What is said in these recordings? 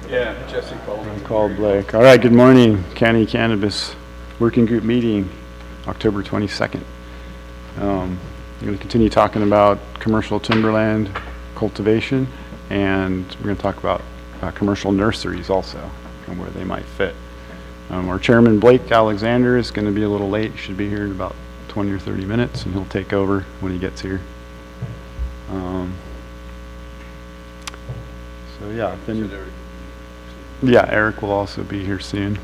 Yeah, Jesse called. I called Blake. All right, good morning. County Cannabis Working Group meeting, October 22nd. I'm going to continue talking about commercial timberland cultivation, and we're going to talk about commercial nurseries also and where they might fit. Our chairman, Blake Alexander, is going to be a little late. He should be here in about 20 or 30 minutes, and he'll take over when he gets here. So yeah, then, yeah, Eric will also be here soon.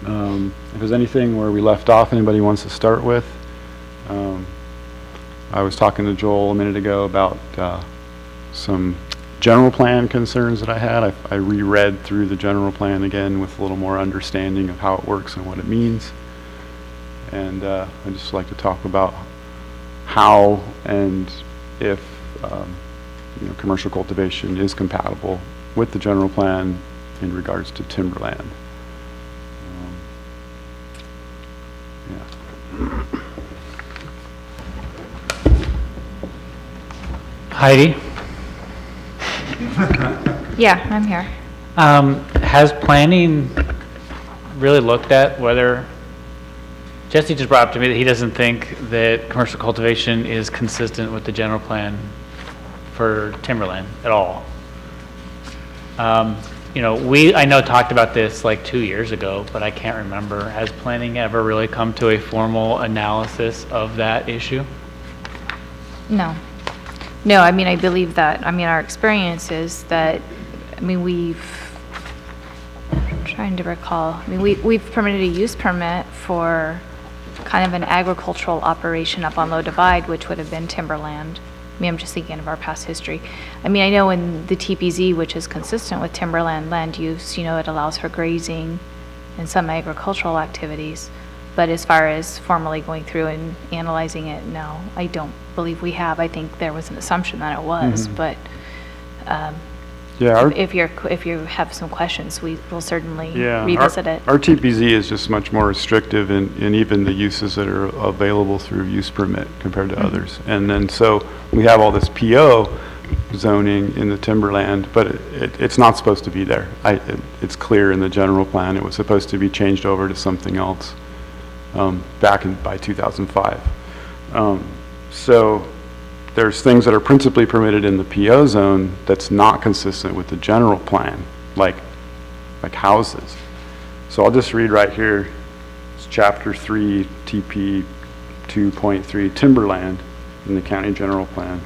If there's anything where we left off, anybody wants to start with. I was talking to Joel a minute ago about some general plan concerns that I had. I reread through the general plan again with a little more understanding of how it works and what it means. And I'd just like to talk about how and if commercial cultivation is compatible with the general plan in regards to timberland. Heidi? Yeah, I'm here. Has planning really looked at whether, Jesse just brought up to me that he doesn't think that commercial cultivation is consistent with the general plan for timberland at all. I know talked about this like 2 years ago, but I can't remember. Has planning ever really come to a formal analysis of that issue? No. No, I mean, I believe that, our experience is that, I'm trying to recall, we've permitted a use permit for kind of an agricultural operation up on Low Divide, which would have been timberland. I'm just thinking of our past history. I know in the TPZ, which is consistent with timberland land use, it allows for grazing and some agricultural activities. But as far as formally going through and analyzing it, no, I don't believe we have. I think there was an assumption that it was, but yeah, if you have some questions, we will certainly revisit it. Our TPZ is just much more restrictive in even the uses that are available through use permit compared to others. And then so we have all this PO zoning in the timberland, but it's not supposed to be there. It's clear in the general plan. It was supposed to be changed over to something else by 2005. So there's things that are principally permitted in the PO zone that's not consistent with the general plan, like houses. So I'll just read right here. It's chapter 3, TP 2.3, timberland in the county general plan.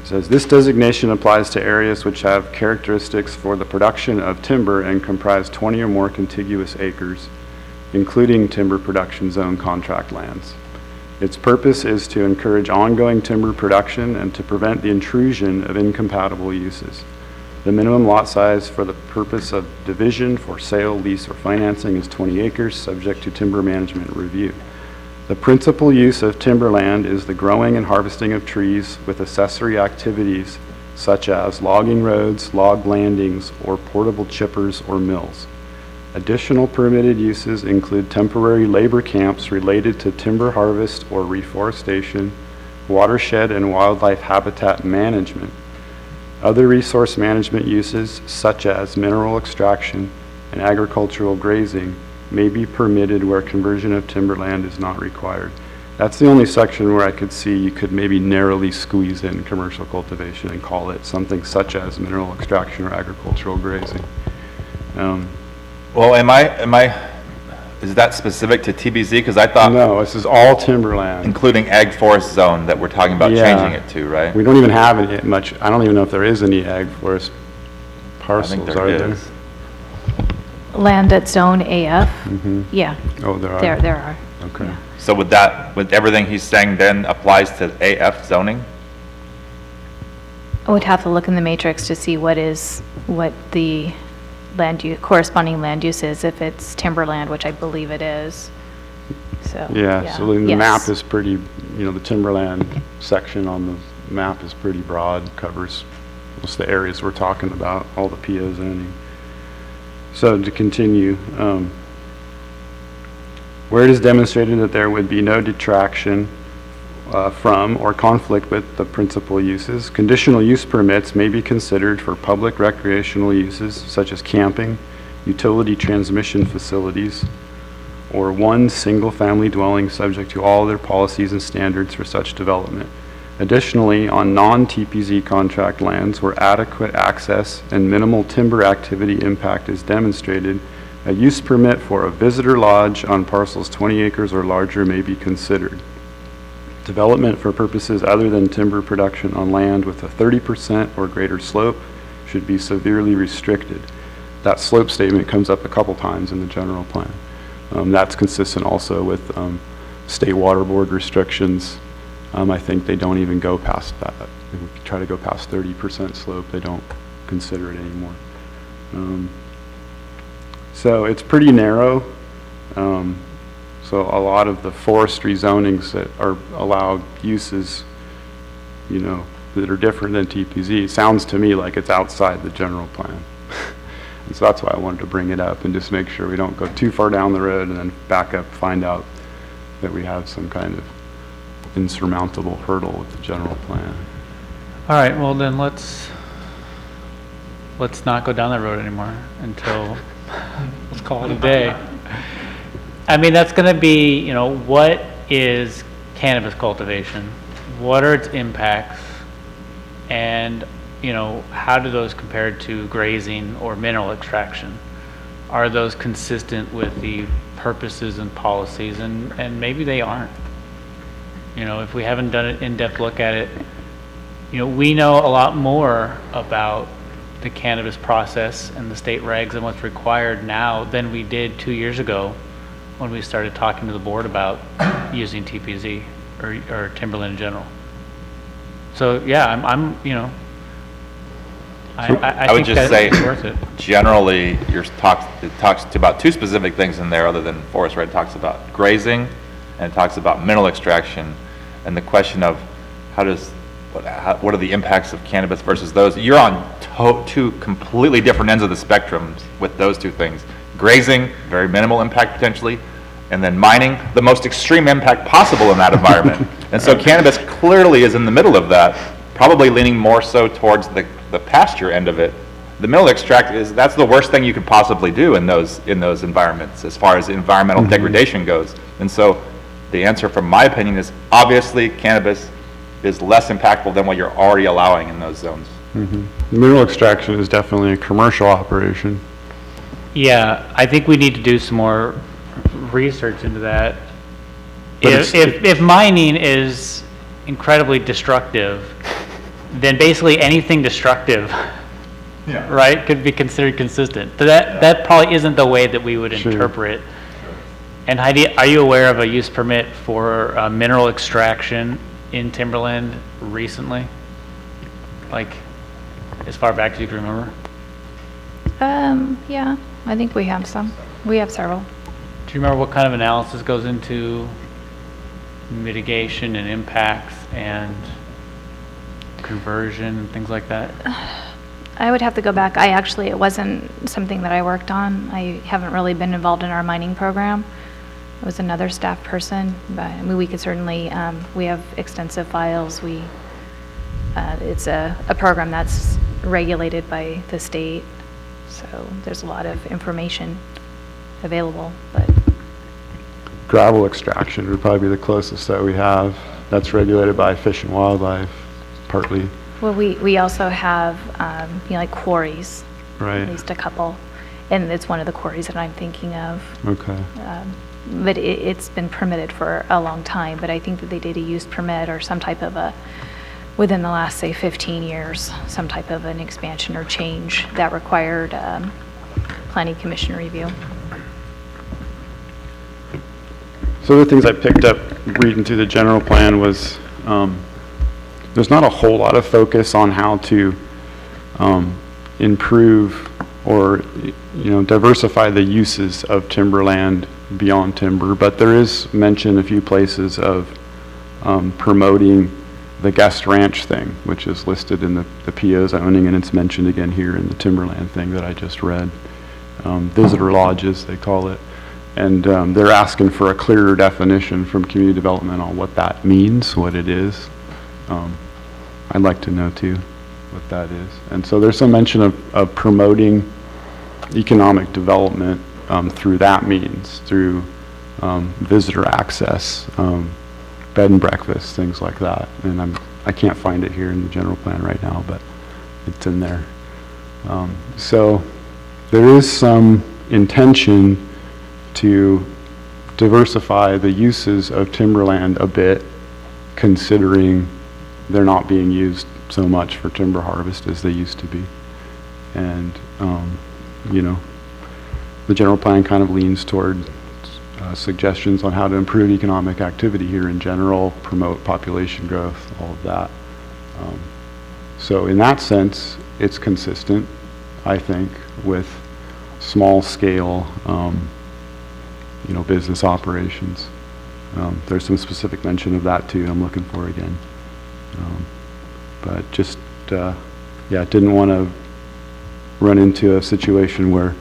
It says, this designation applies to areas which have characteristics for the production of timber and comprise 20 or more contiguous acres, including timber production zone contract lands. Its purpose is to encourage ongoing timber production and to prevent the intrusion of incompatible uses. The minimum lot size for the purpose of division for sale, lease, or financing is 20 acres, subject to timber management review. The principal use of timberland is the growing and harvesting of trees with accessory activities such as logging roads, log landings, or portable chippers or mills. Additional permitted uses include temporary labor camps related to timber harvest or reforestation, watershed and wildlife habitat management. Other resource management uses, such as mineral extraction and agricultural grazing, may be permitted where conversion of timberland is not required. That's the only section where I could see you could maybe narrowly squeeze in commercial cultivation and call it something such as mineral extraction or agricultural grazing. Well, is that specific to TBZ? Because I thought... No, this is all timberland. Including ag forest zone that we're talking about changing it to, right? We don't even have any much, I don't even know if there is any ag forest parcels, are there? Land at zone AF? Yeah. Oh, there are? There are. Okay. Yeah. So with everything he's saying then applies to AF zoning? I would have to look in the matrix to see what the corresponding land use is, if it's timberland, which I believe it is. So yeah. So the map is pretty, the timberland section on the map is pretty broad, covers most of the areas we're talking about, all the PO zoning. So to continue, where it is demonstrated that there would be no detraction from or conflict with the principal uses. Conditional use permits may be considered for public recreational uses such as camping, utility transmission facilities, or one single-family dwelling subject to all other policies and standards for such development. Additionally, on non-TPZ contract lands where adequate access and minimal timber activity impact is demonstrated, a use permit for a visitor lodge on parcels 20 acres or larger may be considered. Development for purposes other than timber production on land with a 30% or greater slope should be severely restricted. That slope statement comes up a couple times in the general plan. That's consistent also with state water board restrictions. I think they don't even go past that. If we try to go past 30% slope, they don't consider it anymore. So it's pretty narrow. So a lot of the forestry zonings that are allowed uses, you know, that are different than TPZ, sounds to me like it's outside the general plan. And so that's why I wanted to bring it up and just make sure we don't go too far down the road and then back up, find out that we have some kind of insurmountable hurdle with the general plan. All right, well then let's not go down that road anymore until, let's call it a day. I mean, that's going to be, you know, what is cannabis cultivation? What are its impacts? And, you know, how do those compare to grazing or mineral extraction? Are those consistent with the purposes and policies? And maybe they aren't. You know, if we haven't done an in-depth look at it, you know, we know a lot more about the cannabis process and the state regs and what's required now than we did 2 years ago when we started talking to the board about using TPZ or timberland in general. So yeah, I'm you know, I would think just say, it's worth it. generally, it talks about two specific things in there other than forest, right? It talks about grazing and it talks about mineral extraction, and the question of what are the impacts of cannabis versus those. You're on two completely different ends of the spectrum with those two things. Grazing, very minimal impact potentially, and then mining, the most extreme impact possible in that environment. And so cannabis clearly is in the middle of that, probably leaning more so towards the pasture end of it. The mineral extract that's the worst thing you could possibly do in those environments as far as environmental degradation goes. And so the answer from my opinion is obviously cannabis is less impactful than what you're already allowing in those zones. Mineral extraction is definitely a commercial operation. Yeah, I think we need to do some more research into that. But If mining is incredibly destructive, then basically anything destructive, right, could be considered consistent. So that probably isn't the way that we would interpret. And Heidi, are you aware of a use permit for mineral extraction in timberland recently? Like, as far back as you can remember? Yeah, I think we have some. We have several. Do you remember what kind of analysis goes into mitigation and impacts and conversion and things like that? I would have to go back. It wasn't something that I worked on. I haven't really been involved in our mining program. It was another staff person, but I mean, we could certainly, we have extensive files. It's a program that's regulated by the state, so there's a lot of information available. But Gravel extraction would probably be the closest that we have. That's regulated by Fish and Wildlife, partly. well, we also have, you know, like quarries, Right. at least a couple, and it's one of the quarries that I'm thinking of. Okay. But it's been permitted for a long time, but I think that they did a use permit or some type of within the last, say, 15 years, some type of an expansion or change that required planning commission review. So the things I picked up reading through the general plan was there's not a whole lot of focus on how to improve or diversify the uses of timberland beyond timber, but there is mention a few places of promoting the guest ranch thing, which is listed in the PO zoning, and it's mentioned again here in the timberland thing that I just read. Visitor lodges, they call it. they're asking for a clearer definition from community development on what that means, what it is. I'd like to know too what that is. And so there's some mention of promoting economic development through that means, through visitor access, bed and breakfast, things like that. And I can't find it here in the general plan right now, but it's in there. So there is some intention to diversify the uses of timberland a bit, considering they're not being used so much for timber harvest as they used to be. And, you know, the general plan kind of leans toward suggestions on how to improve economic activity here in general, promote population growth, all of that. So in that sense, it's consistent, I think, with small scale, you know, business operations. There's some specific mention of that too, I'm looking for again. But just, yeah, didn't want to run into a situation where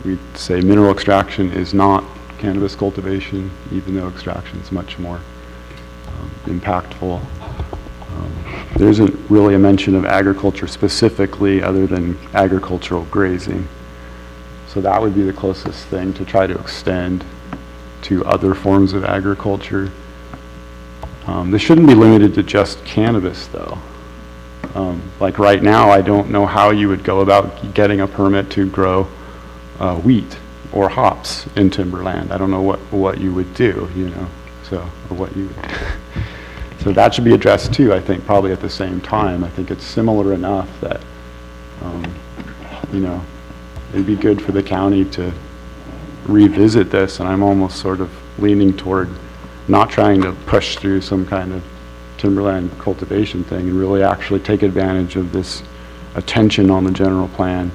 we'd say mineral extraction is not cannabis cultivation, even though extraction is much more impactful. There isn't really a mention of agriculture specifically other than agricultural grazing. So that would be the closest thing to try to extend to other forms of agriculture. This shouldn't be limited to just cannabis though. Like right now, I don't know how you would go about getting a permit to grow wheat or hops in timberland. I don't know what you would do, you know, so, or what you would. So that should be addressed too, I think, probably at the same time. I think it's similar enough that, you know, it'd be good for the county to revisit this, and I'm almost sort of leaning toward not trying to push through some kind of timberland cultivation thing and really actually take advantage of this attention on the general plan,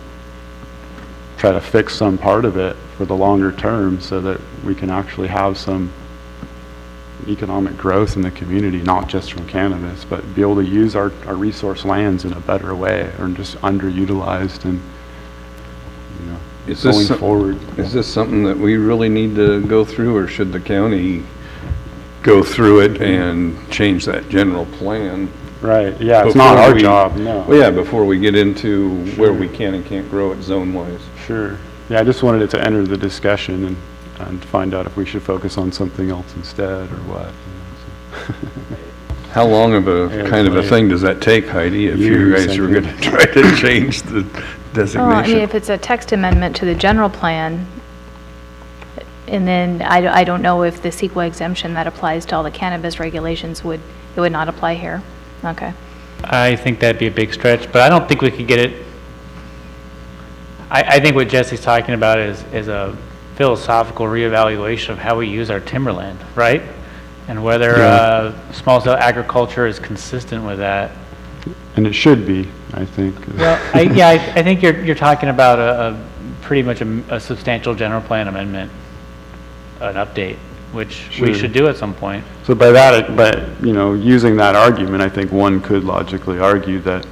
try to fix some part of it for the longer term so that we can actually have some economic growth in the community, not just from cannabis, but be able to use our resource lands in a better way, or just underutilized, and you know, going forward. Is this something that we really need to go through, or should the county go through it and change that general plan? Right, yeah, it's not our job, no. Well, yeah, before we get into where we can and can't grow it zone-wise. Sure. Yeah, I just wanted it to enter the discussion and find out if we should focus on something else instead or what. You know, so. How long of a kind of a thing does that take, Heidi, if you guys were going to try to change the designation? Well, I mean, if it's a text amendment to the general plan, and then I don't know if the CEQA exemption that applies to all the cannabis regulations would not apply here. Okay. I think that'd be a big stretch, but I don't think we could get it. I think what Jesse's talking about is a philosophical reevaluation of how we use our timberland, right? And whether small scale agriculture is consistent with that. And it should be, I think. Well, I think you're talking about a pretty much a substantial general plan amendment, an update, which we should do at some point. So by that, but you know, using that argument, I think one could logically argue that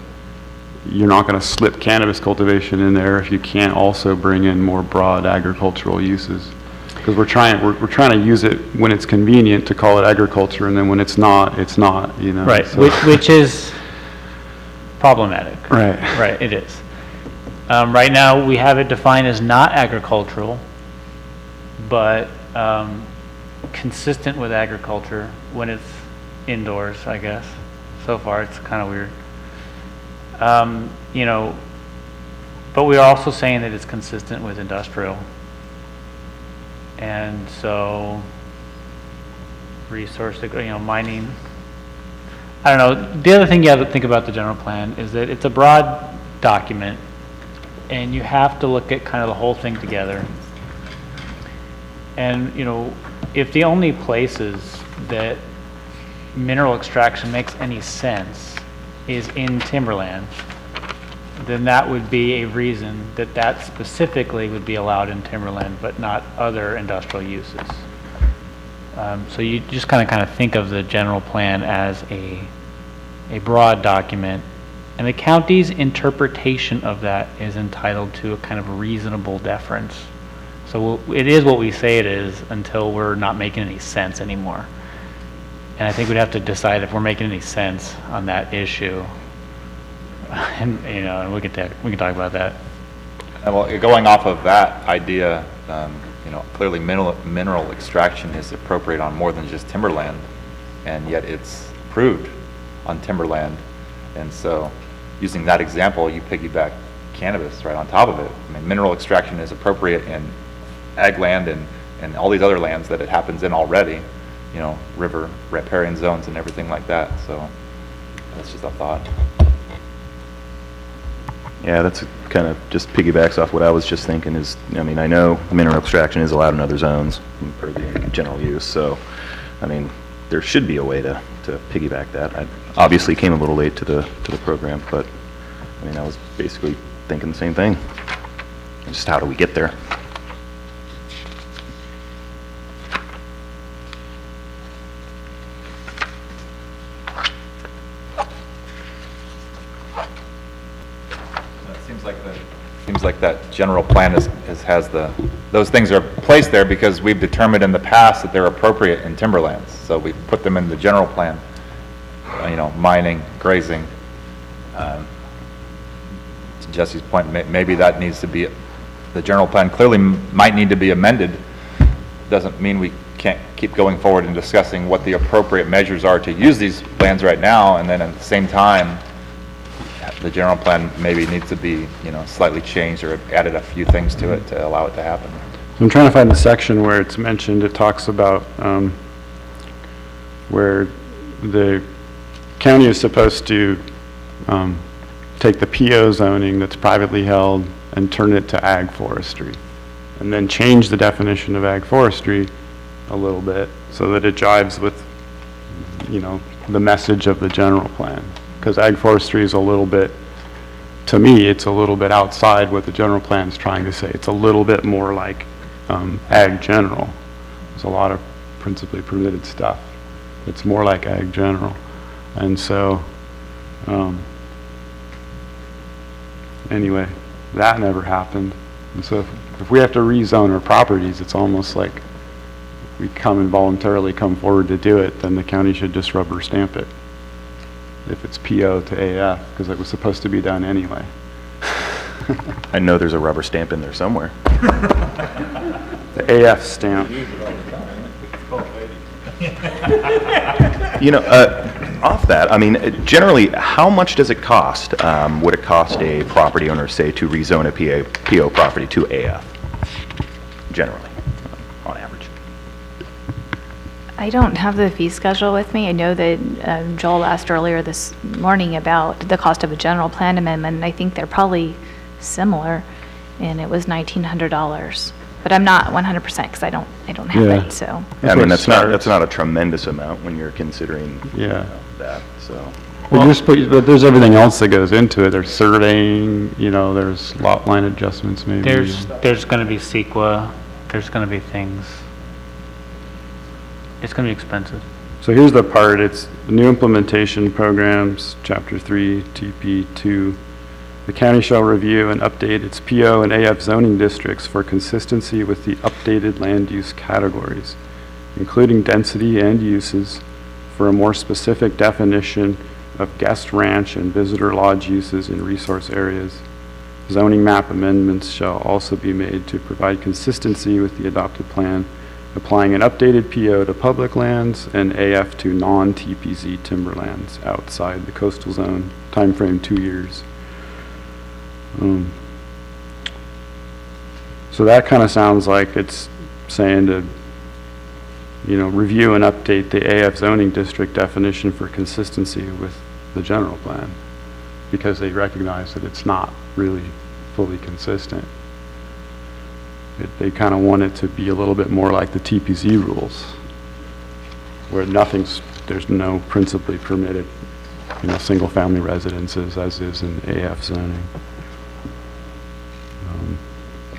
you're not going to slip cannabis cultivation in there if you can't also bring in more broad agricultural uses. Because we're trying to use it when it's convenient to call it agriculture, and then when it's not, you know. Right, so. which is problematic. Right. Right, it is. Right now, we have it defined as not agricultural, but consistent with agriculture when it's indoors, I guess. So far, it's kind of weird. You know, but we're also saying that it's consistent with industrial. And so, resource, you know, mining. I don't know. The other thing you have to think about the general plan is that it's a broad document, and you have to look at kind of the whole thing together. And, you know, if the only places that mineral extraction makes any sense is in timberland, then that would be a reason that that specifically would be allowed in timberland, but not other industrial uses. So you just kind of think of the general plan as a broad document, and the county's interpretation of that is entitled to a kind of reasonable deference. So it is what we say it is until we're not making any sense anymore. And I think we'd have to decide if we're making any sense on that issue. And, you know, and we can talk about that. And well, going off of that idea, you know, clearly mineral extraction is appropriate on more than just timberland, and yet it's approved on timberland. And so, using that example, you piggyback cannabis right on top of it. I mean, mineral extraction is appropriate in ag land and all these other lands that it happens in already, you know, river, riparian zones and everything like that. So, that's just a thought. Yeah, that's kind of just piggybacks off what I was just thinking is, I mean, I know mineral extraction is allowed in other zones for the general use, so, I mean, there should be a way to piggyback that. I obviously came a little late to the program, but, I mean, I was basically thinking the same thing. Just how do we get there? Seems like that general plan has those things are placed there because we've determined in the past that they're appropriate in timberlands. So we put them in the general plan, you know, mining, grazing. To Jesse's point, maybe that needs to be, the general plan clearly might need to be amended. Doesn't mean we can't keep going forward and discussing what the appropriate measures are to use these lands right now, and then at the same time, the general plan maybe needs to be, you know, slightly changed or added a few things to it to allow it to happen. I'm trying to find the section where it's mentioned. It talks about where the county is supposed to take the PO zoning that's privately held and turn it to ag forestry, and then change the definition of ag forestry a little bit so that it jives with, you know, the message of the general plan. Because ag forestry is a little bit, to me, it's a little bit outside what the general plan is trying to say. It's a little bit more like ag general. There's a lot of principally permitted stuff. It's more like ag general. And so, anyway, that never happened. And so if we have to rezone our properties, it's almost like we voluntarily come forward to do it, then the county should just rubber stamp it. If it's PO to AF, because it was supposed to be done anyway. I know there's a rubber stamp in there somewhere. The AF stamp. You know, off that, I mean, generally, how much does it cost? Would it cost a property owner, say, to rezone a PO property to AF? Generally, on average. I don't have the fee schedule with me. I know that Joel asked earlier this morning about the cost of a general plan amendment, and I think they're probably similar, and it was $1,900. But I'm not 100% because I don't have it. So I mean, that's not a tremendous amount when you're considering that. So. But there's everything else that goes into it. There's surveying, you know, there's lot line adjustments maybe. There's going to be CEQA. There's going to be things. It's going to be expensive. So here's the part. It's new implementation programs, Chapter 3, TP 2. The county shall review and update its PO and AF zoning districts for consistency with the updated land use categories, including density and uses, for a more specific definition of guest ranch and visitor lodge uses in resource areas. Zoning map amendments shall also be made to provide consistency with the adopted plan, applying an updated PO to public lands and AF to non-TPZ timberlands outside the coastal zone, timeframe 2 years. So that kind of sounds like it's saying to, you know, review and update the AF zoning district definition for consistency with the general plan, because they recognize that it's not really fully consistent. They kind of want it to be a little bit more like the TPZ rules, where there's no principally permitted, you know, single-family residences as is in AF zoning.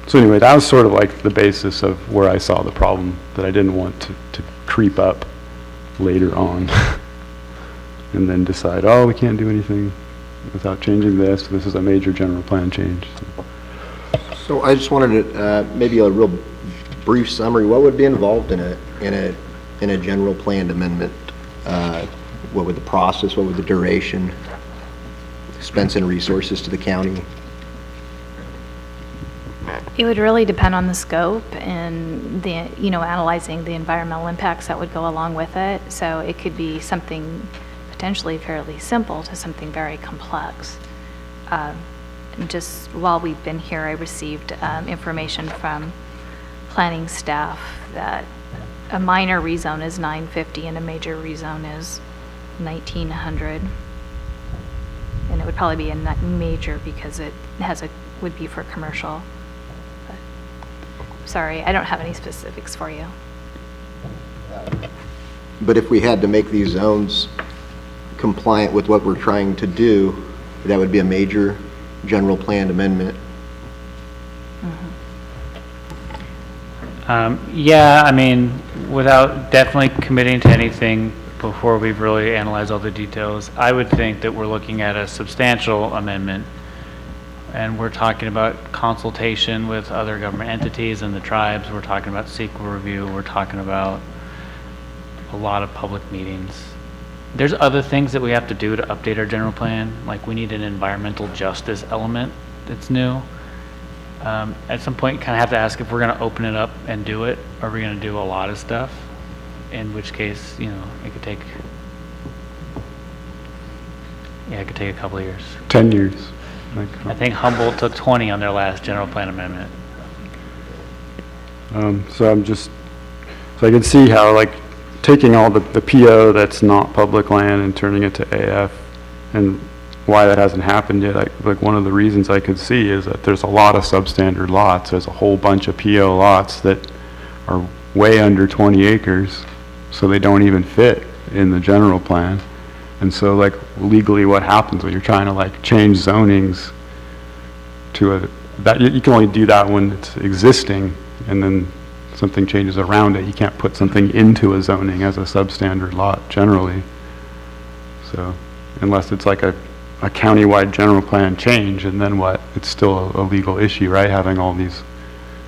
So anyway, that was sort of like the basis of where I saw the problem that I didn't want to creep up later on and then decide, oh, we can't do anything without changing this. This is a major general plan change. So I just wanted to, maybe a real brief summary, what would be involved in a general planned amendment? What would the process, what would the duration, expense and resources to the county? It would really depend on the scope and the, analyzing the environmental impacts that would go along with it. So it could be something potentially fairly simple to something very complex. Just while we've been here, I received information from planning staff that a minor rezone is $950 and a major rezone is $1,900. And it would probably be a major because it would be for commercial. But, sorry, I don't have any specifics for you. But if we had to make these zones compliant with what we're trying to do, that would be a major general planned amendment. Yeah, I mean, without definitely committing to anything before we've really analyzed all the details, I would think that we're looking at a substantial amendment. And we're talking about consultation with other government entities and the tribes. We're talking about CEQA review. We're talking about a lot of public meetings. There's other things that we have to do to update our general plan. Like we need an environmental justice element that's new. At some point, you kind of have to ask if we're going to open it up and do it, or are we going to do a lot of stuff? In which case, it could take, it could take a couple of years. 10 years. I think Humboldt took 20 on their last general plan amendment. So I can see how taking all the PO that's not public land and turning it to AF, and why that hasn't happened yet. One of the reasons I could see is that there's a lot of substandard lots. There's a whole bunch of PO lots that are way under 20 acres, so they don't even fit in the general plan. And so legally what happens when you're trying to change zonings to you can only do that when it's existing, and then something changes around it. You can't put something into a zoning as a substandard lot generally. So unless it's a countywide general plan change, and then what? It's still a legal issue, right? Having all these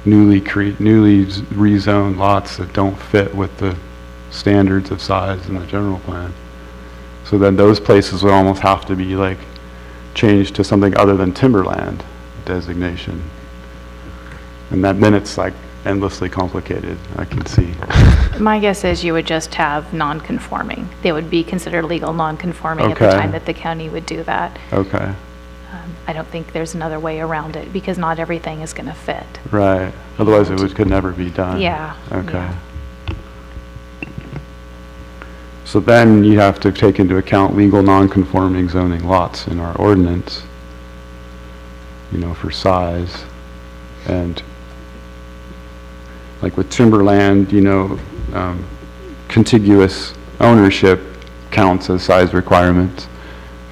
newly rezoned lots that don't fit with the standards of size in the general plan. So then those places would almost have to be changed to something other than timberland designation. And then it's endlessly complicated, I can see. My guess is you would just have non-conforming. They would be considered legal non-conforming at the time that the county would do that. Okay. I don't think there's another way around it because not everything is going to fit. Right. Otherwise it could never be done. Yeah. Okay. Yeah. So then you have to take into account legal non-conforming zoning lots in our ordinance, for size. And with timberland, contiguous ownership counts as size requirements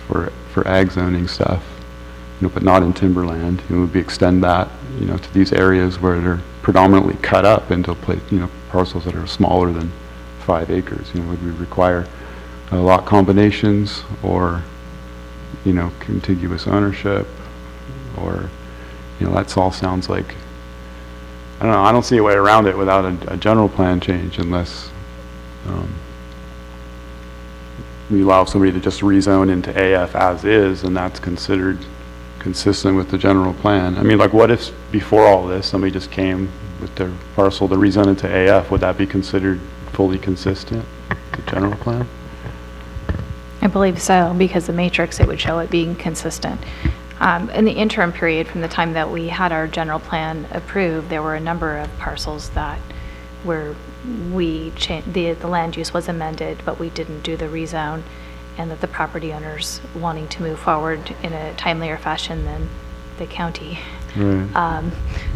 for ag zoning stuff, but not in timberland. Would we extend that, to these areas where they're predominantly cut up into parcels that are smaller than 5 acres? Would we require lot combinations or, contiguous ownership, or, that's all sounds like, I don't know, I don't see a way around it without a general plan change unless we allow somebody to just rezone into AF as is, and that's considered consistent with the general plan. I mean, what if before all this, somebody just came with their parcel to rezone into AF? Would that be considered fully consistent with the general plan? I believe so, because the matrix, it would show it being consistent. In the interim period from the time that we had our general plan approved, there were a number of parcels that were the land use was amended, but we didn't do the rezone, and that the property owners wanting to move forward in a timelier fashion than the county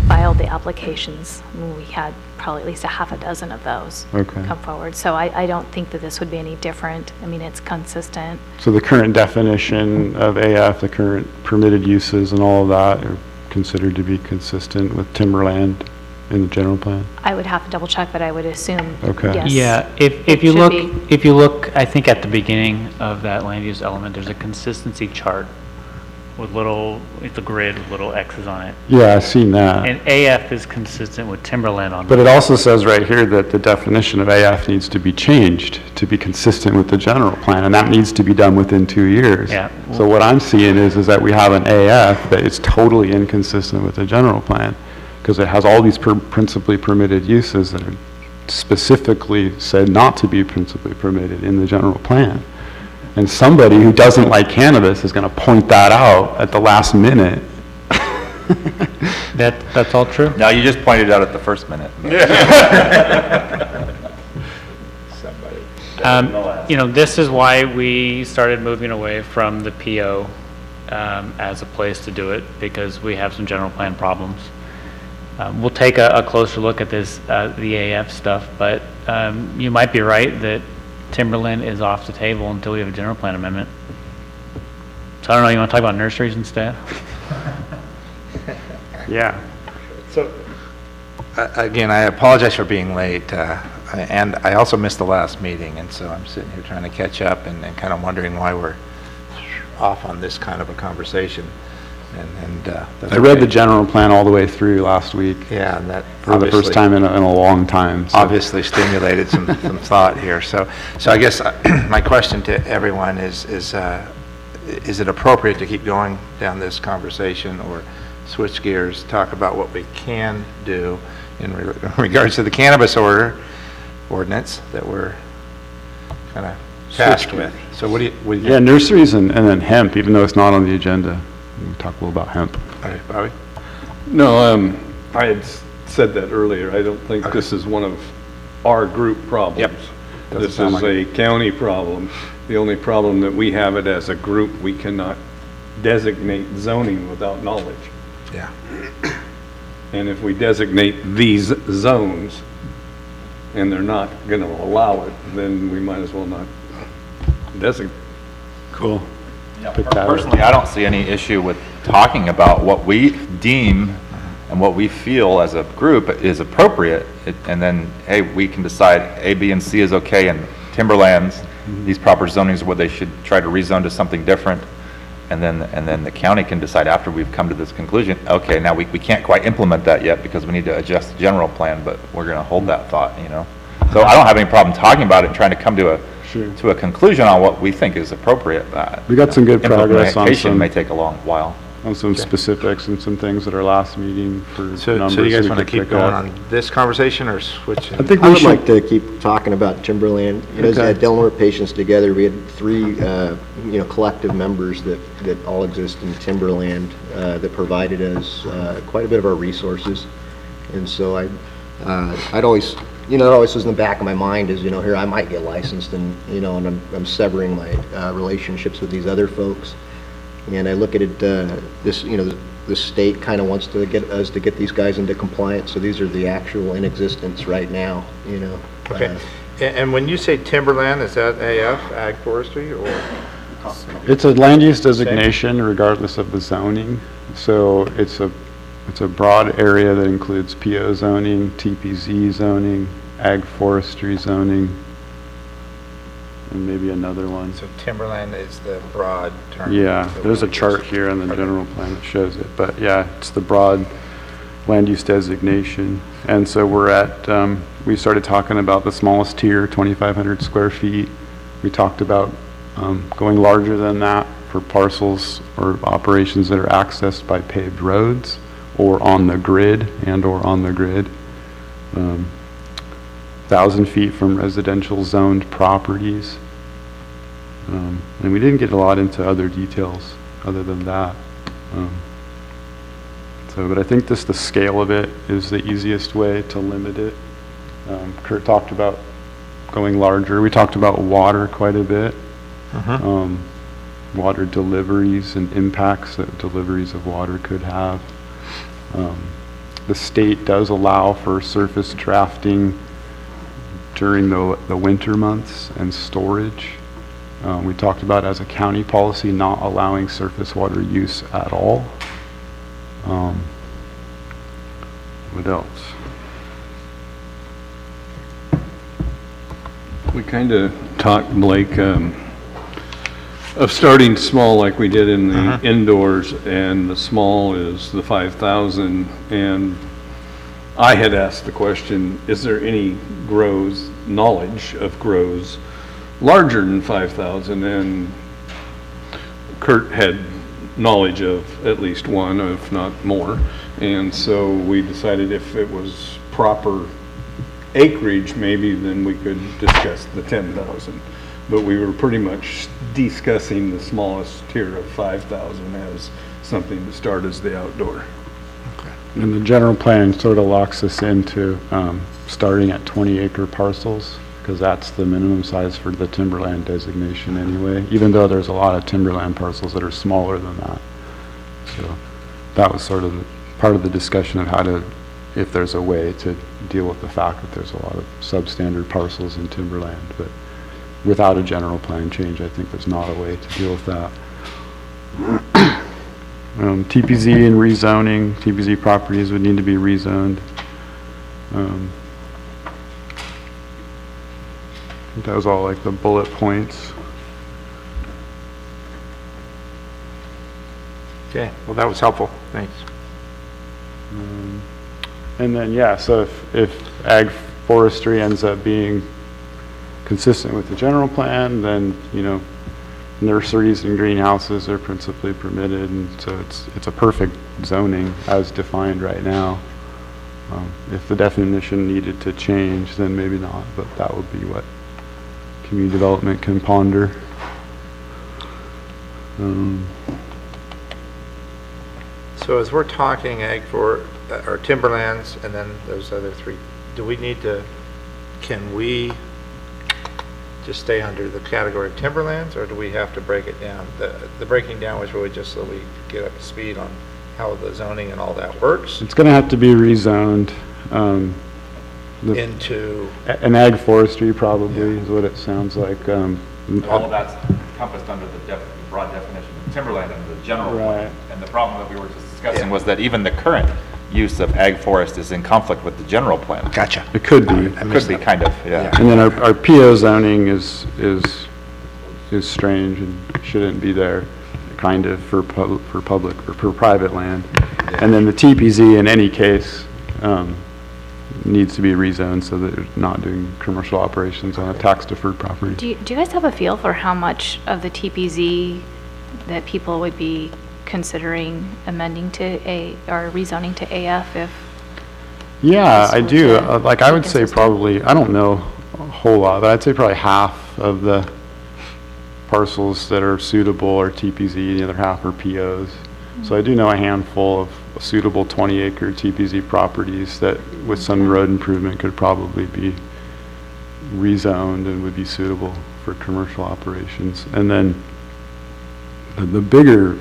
filed the applications. We had probably at least a half a dozen of those come forward. So I don't think that this would be any different. I mean, it's consistent. So the current definition of AF, the current permitted uses and all of that are considered to be consistent with timberland in the general plan? I would have to double check, but I would assume yes. Yeah, if you look, I think at the beginning of that land use element, there's a consistency chart with little, it's a grid with little X's on it. Yeah, I've seen that. And AF is consistent with timberland on. But it also says right here that the definition of AF needs to be changed to be consistent with the general plan, and that needs to be done within 2 years. Yeah. So what I'm seeing is that we have an AF that is totally inconsistent with the general plan, because it has all these principally permitted uses that are specifically said not to be principally permitted in the general plan. And somebody who doesn't like cannabis is going to point that out at the last minute. That's all true? No, you just pointed it out at the first minute. You know, this is why we started moving away from the PO as a place to do it, because we have some general plan problems. We'll take a closer look at this, the AF stuff, but you might be right that timberland is off the table until we have a general plan amendment. So I don't know, you want to talk about nurseries instead? Yeah. So, again, I apologize for being late, and I also missed the last meeting, and so I'm sitting here trying to catch up and kind of wondering why we're off on this kind of a conversation. And that's I read okay. the general plan all the way through last week. Yeah, and that For the first time in a long time. So. obviously stimulated some thought here. So I guess my question to everyone is it appropriate to keep going down this conversation, or switch gears, talk about what we can do in regards to the cannabis ordinance that we're kind of tasked with? So what do you Yeah, nurseries and then hemp, even though it's not on the agenda. We'll talk a little about hemp. All right, Bobby? No, I had said that earlier. I don't think this is one of our group problems. Yep. Doesn't This sound is like a county problem. The only problem that we have it as a group, we cannot designate zoning without knowledge. Yeah. And if we designate these zones and they're not going to allow it, then we might as well not designate. Cool. Personally, I don't see any issue with talking about what we deem and what we feel as a group is appropriate, and then, hey, we can decide A, B, and C is okay, and timberlands, these proper zonings are what they should try to rezone to something different, and then the county can decide after we've come to this conclusion, okay, now we can't quite implement that yet because we need to adjust the general plan, but we're going to hold that thought, you know? So I don't have any problem talking about it and trying to come to a conclusion on what we think is appropriate. We got some good progress on Implementation some, may take a long while. on some specifics and some things at our last meeting for So numbers. you guys we want to could keep pick going up. on this conversation or switch? I think I we would like should, to keep talking about timberland. You know, as Okay. Delaware Patients Together, we had three, collective members that all exist in timberland that provided us quite a bit of our resources. And so I'd always, it always was in the back of my mind is, here I might get licensed and, and I'm severing my relationships with these other folks. And I look at it, the state kind of wants to get us to get these guys into compliance. So these are the actual in existence right now, Okay. And when you say timberland, is that AF, ag forestry, or? it's a land use designation regardless of the zoning. So it's a broad area that includes PO zoning, TPZ zoning, ag forestry zoning, and maybe another one. So timberland is the broad term. Yeah, that there's a we chart use. here in the general plan that shows it, but yeah, it's the broad land use designation. And so we're at, we started talking about the smallest tier, 2,500 square feet. We talked about going larger than that for parcels or operations that are accessed by paved roads or on the grid and/or on the grid. 1,000 feet from residential zoned properties. And we didn't get a lot into other details other than that. But I think the scale of it is the easiest way to limit it. Kurt talked about going larger. We talked about water quite a bit. Water deliveries and impacts that deliveries of water could have. The state does allow for surface drafting during the winter months and storage. We talked about as a county policy not allowing surface water use at all. What else? We kind of talked, Blake, of starting small like we did in the indoors, and the small is the 5,000. And I had asked the question, is there any grows, knowledge of grows larger than 5,000? And Kurt had knowledge of at least one, if not more. And so we decided if it was proper acreage, maybe then we could discuss the 10,000. But we were pretty much discussing the smallest tier of 5,000 as something to start as the outdoor. And the general plan sort of locks us into starting at 20-acre parcels, because that's the minimum size for the timberland designation anyway, even though there's a lot of timberland parcels that are smaller than that. So that was sort of part of the discussion of how to, if there's a way to deal with the fact that there's a lot of substandard parcels in timberland. But without a general plan change, I think there's not a way to deal with that. TPZ and rezoning, TPZ properties would need to be rezoned. I think that was all like the bullet points. Okay, well, that was helpful. Thanks. And then, yeah, so if ag forestry ends up being consistent with the general plan, then, you know, nurseries and greenhouses are principally permitted, and so it's a perfect zoning as defined right now. If the definition needed to change, then maybe not, but that would be what community development can ponder. So as we're talking ag for, or timberlands, and then those other three, do we need to, can we just stay under the category of timberlands, or do we have to break it down? The breaking down was really just so we get up to speed on how the zoning and all that works. It's going to have to be rezoned. Into an ag forestry probably is what it sounds like. All of that's encompassed under the broad definition of timberland and the general Right. plan. And the problem that we were just discussing was that even the current use of ag forest is in conflict with the general plan. Gotcha. It could be. Could be, kind of, yeah. And then our PO zoning is strange and shouldn't be there, kind of, for public or for private land. And then the TPZ in any case needs to be rezoned so that they're not doing commercial operations on a tax-deferred property. Do you guys have a feel for how much of the TPZ that people would be considering amending to or rezoning to AF if? Yeah, I do. to Like, I would say consistent? probably, I don't know a whole lot, but I'd say probably half of the parcels that are suitable are TPZ, the other half are POs. So I do know a handful of suitable 20-acre TPZ properties that, with some road improvement, could probably be rezoned and would be suitable for commercial operations. And then the bigger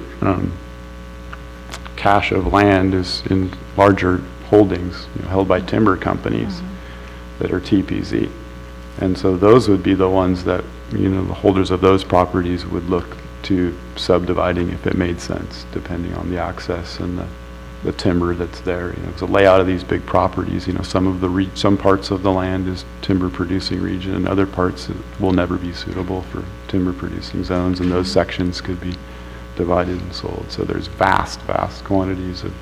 cache of land is in larger holdings, you know, held by timber companies that are TPZ. And so those would be the ones that, you know, the holders of those properties would look to subdividing if it made sense, depending on the access and the timber that's there. You know, the layout of these big properties, you know, some parts of the land is timber producing region, and other parts will never be suitable for timber producing zones, and those sections could be divided and sold. So there's vast quantities of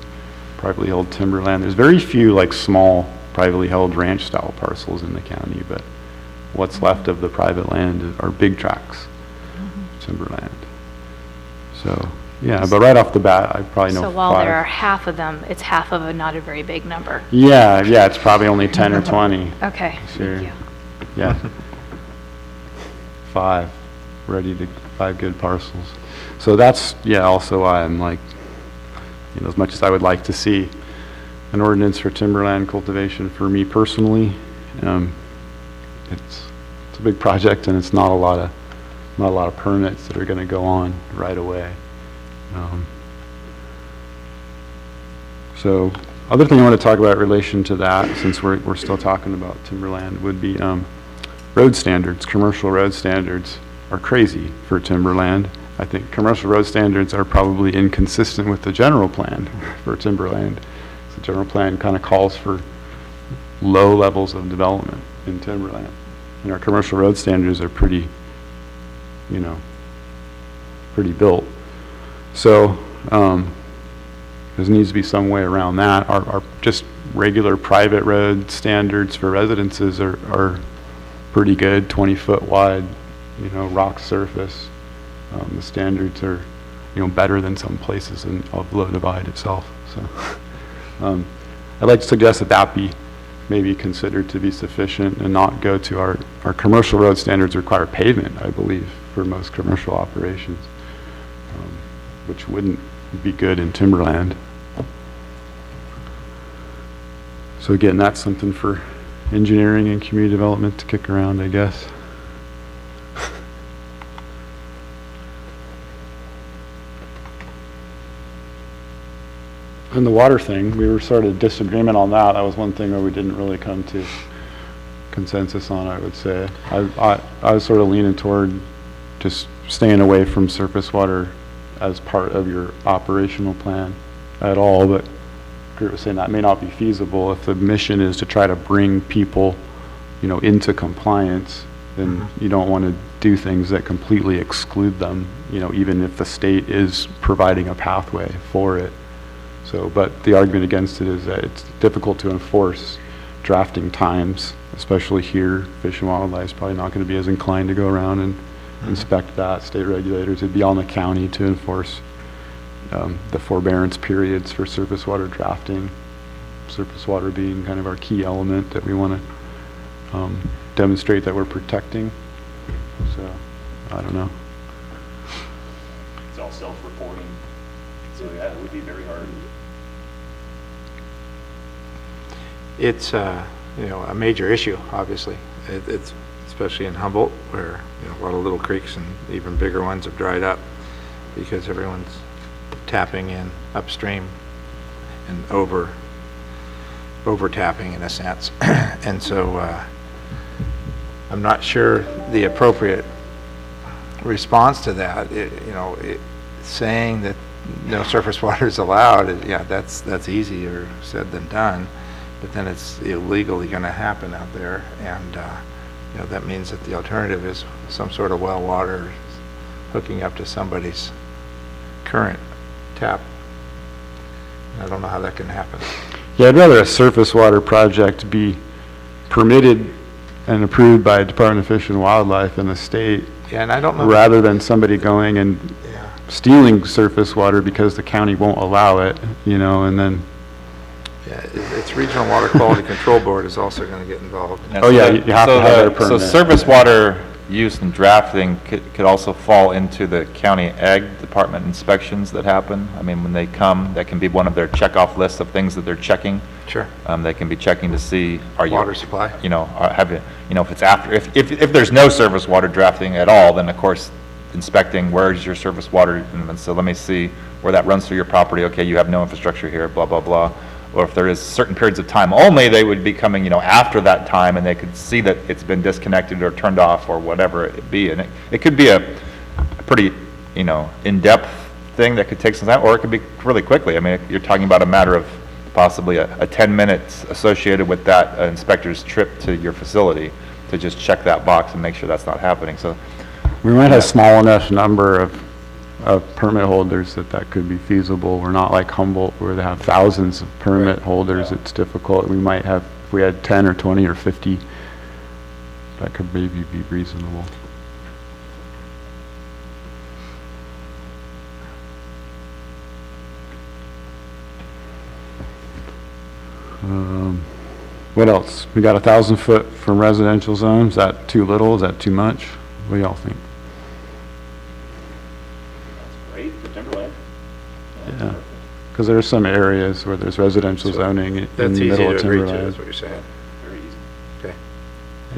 privately held timberland. There's very few like small privately held ranch style parcels in the county, but what's left of the private land are big tracts, timberland. So, yeah, but right off the bat, I probably know So while 5. there are half of them, it's half of a not a very big number. Yeah, it's probably only 10 or 20. Okay, Sure. thank you. Yeah. 5 good parcels. So that's, yeah, also why I'm like, you know, as much as I would like to see an ordinance for timberland cultivation for me personally, it's a big project, and it's not a lot of permits that are going to go on right away. So other thing I want to talk about in relation to that, since we're still talking about timberland, would be road standards. Commercial road standards are crazy for timberland. I think commercial road standards are probably inconsistent with the general plan for timberland. The general plan kind of calls for low levels of development in timberland. And our commercial road standards are pretty, you know, pretty built. So, there needs to be some way around that. Our just regular private road standards for residences are pretty good, 20-foot wide, you know, rock surface. The standards are, you know, better than some places of Low Divide itself. So, I'd like to suggest that that be maybe considered to be sufficient and not go to our commercial road standards require pavement, I believe, for most commercial operations, which wouldn't be good in timberland. So again, that's something for engineering and community development to kick around, I guess. And the water thing, we were sort of disagreement on that. That was one thing where we didn't really come to consensus on, I would say. I was sort of leaning toward just staying away from surface water as part of your operational plan at all, but Kurt was saying that may not be feasible. If the mission is to try to bring people, you know, into compliance, then you don't want to do things that completely exclude them, you know, even if the state is providing a pathway for it. So, but the argument against it is that it's difficult to enforce drafting times, especially here. Fish and Wildlife is probably not going to be as inclined to go around and inspect that. State regulators, it'd be on the county to enforce the forbearance periods for surface water drafting. Surface water being kind of our key element that we want to demonstrate that we're protecting. So, I don't know. It's all self-reporting, so yeah, it would be very hard. It's you know, a major issue, obviously. It's especially in Humboldt, where, you know, a lot of little creeks and even bigger ones have dried up because everyone's tapping in upstream and over tapping in a sense. And so I'm not sure the appropriate response to that. Saying that no surface water is allowed, yeah, that's easier said than done. But then it's illegally going to happen out there, and you know, that means that the alternative is some sort of well water hooking up to somebody's current tap. I don't know how that can happen. Yeah, I'd rather a surface water project be permitted and approved by Department of Fish and Wildlife in the state, Yeah, and I don't know. rather than somebody going and Yeah. stealing surface water because the county won't allow it, you know, and then. Yeah, it's Regional Water Quality Control Board is also going to get involved. Oh, yeah, you have to have a So permit. surface water use and drafting could also fall into the county ag department inspections that happen. I mean, when they come, that can be one of their checkoff lists of things that they're checking. Sure. They can be checking to see, are you. Water supply. You know, if it's after, if there's no surface water drafting at all, then of course, inspecting where's your surface water, and so let me see where that runs through your property. Okay, you have no infrastructure here, blah, blah, blah. Or if there is certain periods of time only, they would be coming, you know, after that time, and they could see that it's been disconnected or turned off or whatever it be. And it could be a pretty, you know, in-depth thing that could take some time, or it could be really quickly. I mean, you're talking about a matter of possibly a 10 minutes associated with that inspector's trip to your facility to just check that box and make sure that's not happening. So We might have a small enough number of permit holders that could be feasible. We're not like Humboldt where they have thousands of permit holders. It's difficult. We might have, if we had 10 or 20 or 50, that could maybe be reasonable. What else? We got 1,000 foot from residential zones. Is that too little? Is that too much? What do y'all think? Great for timberland. Yeah, because there are some areas where there's residential zoning in the That's easy middle to of agree to, timberland. is what you're saying. Very easy. Okay.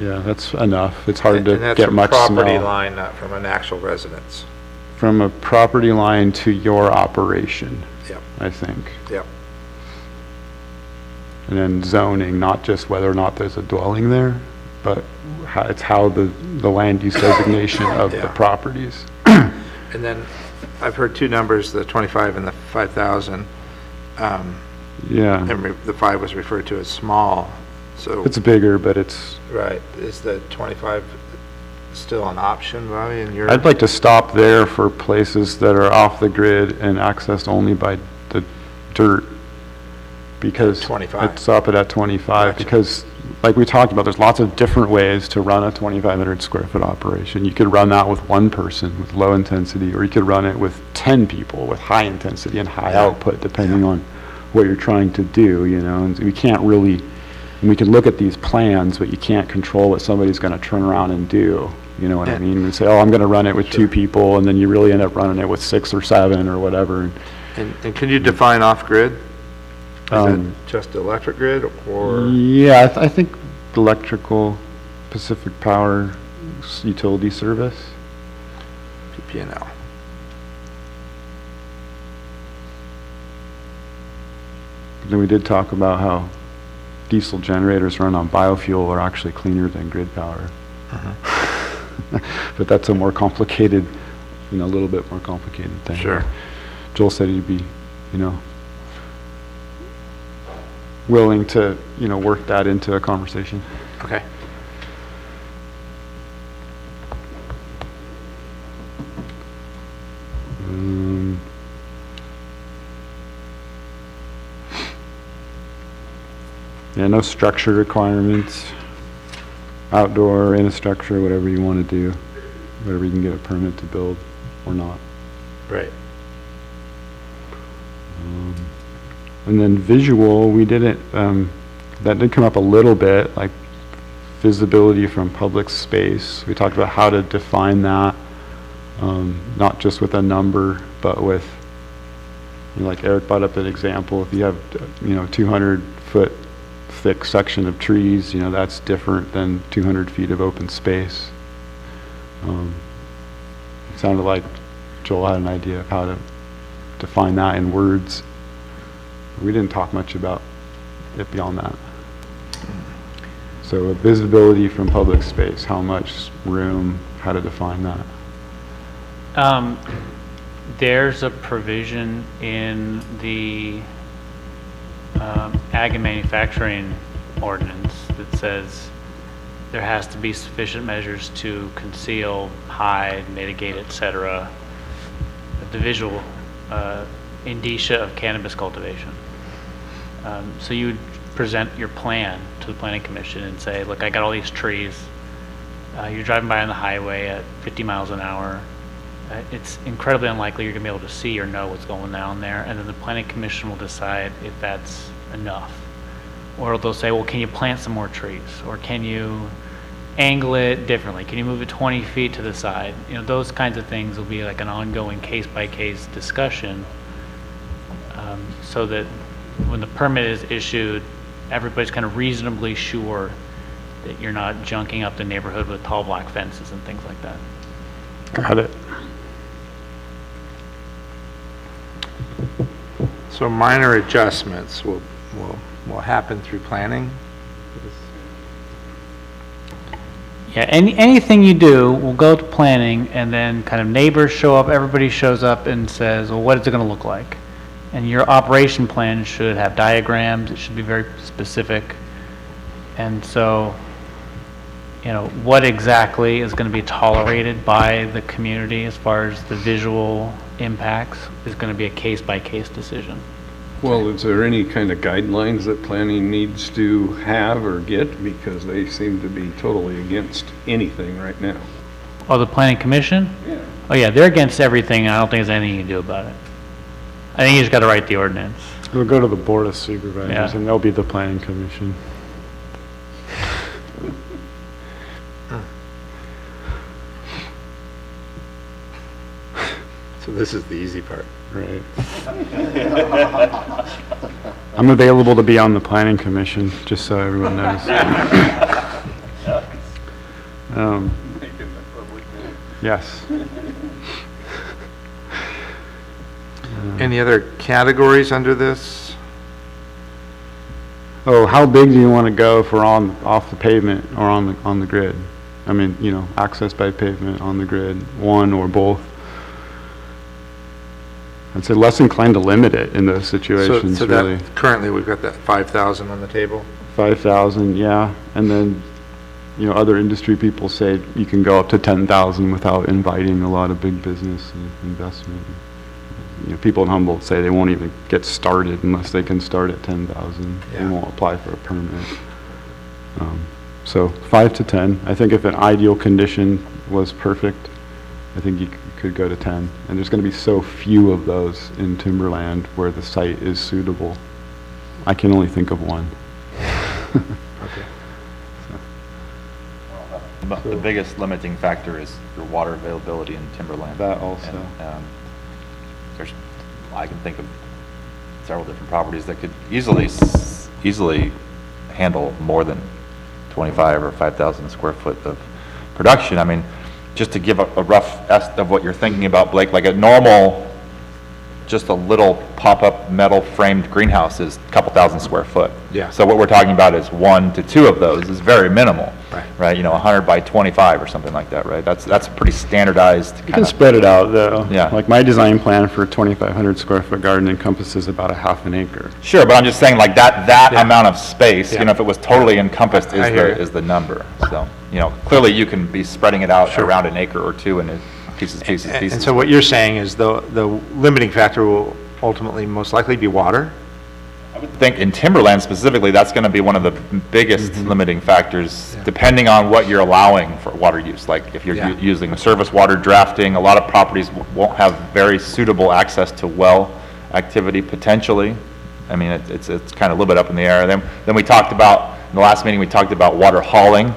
Yeah, that's enough. It's hard And to that's get from much property smell. line, not from an actual residence. From a property line to your operation, Yep, I think. yep. And then zoning, not just whether or not there's a dwelling there, but it's how the land use designation of the Yeah. properties. And then I've heard two numbers, the 25 and the 5,000. Yeah, And the 5 was referred to as small, so. it's bigger, but it's, Right, is the 25 still an option, Bobby, in your? I'd like to stop there for places that are off the grid and accessed only by the dirt, because. 25. I'd stop it at 25, Gotcha. because like we talked about, there's lots of different ways to run a 2,500 square foot operation. You could run that with one person with low intensity, or you could run it with 10 people with high intensity and high output, depending on what you're trying to do, you know. And we can't really, and we can look at these plans, but you can't control what somebody's going to turn around and do. You know what I mean? And say, oh, I'm going to run it with 2 people, and then you really end up running it with 6 or 7 or whatever. And can you define off-grid? Is it Um, just electric grid, or? Yeah, I think electrical, Pacific Power, utility service. PPNL. Then we did talk about how diesel generators run on biofuel are actually cleaner than grid power. But that's a more complicated, you know, a little bit more complicated thing. Sure. Joel said he'd be, you know, willing to, you know, work that into a conversation. Okay. Yeah, no structure requirements, outdoor, in a structure, whatever you want to do, whatever you can get a permit to build or not. Right. And then visual, we didn't, that did come up a little bit, like visibility from public space. We talked about how to define that, not just with a number, but with, you know, like Eric brought up an example, if you have, you know, 200-foot thick section of trees, you know, that's different than 200 feet of open space. It sounded like Joel had an idea of how to define that in words. We didn't talk much about it beyond that. So visibility from public space, how much room, how to define that. There's a provision in the ag and manufacturing ordinance that says there has to be sufficient measures to conceal, hide, mitigate, etc., the visual indicia of cannabis cultivation. So you would present your plan to the planning commission and say, look, I got all these trees. You're driving by on the highway at 50 miles an hour. It's incredibly unlikely you're going to be able to see or know what's going on there, and then the planning commission will decide if that's enough. Or they'll say, well, can you plant some more trees? Or can you angle it differently? Can you move it 20 feet to the side? You know, those kinds of things will be like an ongoing case-by-case discussion, so that when the permit is issued, everybody's kind of reasonably sure that you're not junking up the neighborhood with tall black fences and things like that. Got it. So minor adjustments will happen through planning? Yeah, anything you do will go to planning, and then kind of neighbors show up, everybody shows up and says, well, what is it going to look like? And your operation plan should have diagrams, it should be very specific. And so, you know, what exactly is going to be tolerated by the community as far as the visual impacts is going to be a case-by-case decision. Well, is there any kind of guidelines that planning needs to have or get? Because they seem to be totally against anything right now. Oh, the planning commission? Yeah. Oh yeah, they're against everything. I don't think there's anything you can do about it. I think you just got to write the ordinance. We'll go to the Board of Supervisors, Yeah. and they'll be the planning commission. So this is the easy part. Right. I'm available to be on the planning commission, just so everyone knows. Yes. Any other categories under this? Oh, how big do you want to go if we're off the pavement or on the grid? I mean, you know, access by pavement, on the grid, one or both. I'd say less inclined to limit it in those situations, So really. that, currently we've got that 5,000 on the table? 5,000, yeah. And then you know, other industry people say you can go up to 10,000 without inviting a lot of big business and investment. You know, people in Humboldt say they won't even get started unless they can start at 10,000. They Yeah. won't apply for a permit. So 5 to 10. I think if an ideal condition was perfect, I think you could go to 10. And there's going to be so few of those in timberland where the site is suitable. I can only think of one. Okay. But the biggest limiting factor is your water availability in timberland. That also. And, I can think of several different properties that could easily handle more than 25 or 5,000 square foot of production. I mean, just to give a rough estimate of what you're thinking about, Blake, like a normal, just a little pop-up metal framed greenhouse is a couple thousand square foot. Yeah. So what we're talking about is 1 to 2 of those is very minimal. Right. Right, you know, 100 by 25 or something like that, right? That's pretty standardized You kind can of. spread it out though. Yeah. Like my design plan for a 2,500 square foot garden encompasses about a half an acre. Sure, but I'm just saying like that Yeah. amount of space, Yeah. you know, if it was totally encompassed I hear you. is the number. So, you know, clearly you can be spreading it out Sure. around an acre or two and pieces. And so what you're saying is the limiting factor will ultimately most likely be water? I would think in timberland specifically, that's going to be one of the biggest limiting factors, Yeah. depending on what you're allowing for water use. Like if you're Yeah. using surface water drafting, a lot of properties won't have very suitable access to well activity potentially. I mean, it's kind of a little bit up in the air. Then we talked about, in the last meeting, we talked about water hauling,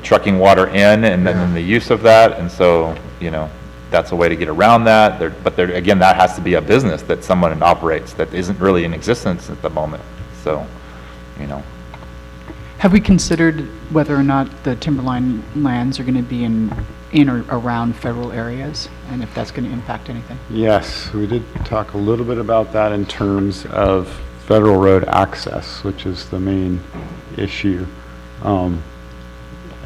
trucking water in, and then the use of that. And so, you know, that's a way to get around that. But again, that has to be a business that someone operates that isn't really in existence at the moment. So, you know. Have we considered whether or not the timberline lands are going to be in or around federal areas, and if that's going to impact anything? Yes, we did talk a little bit about that in terms of federal road access, which is the main issue. I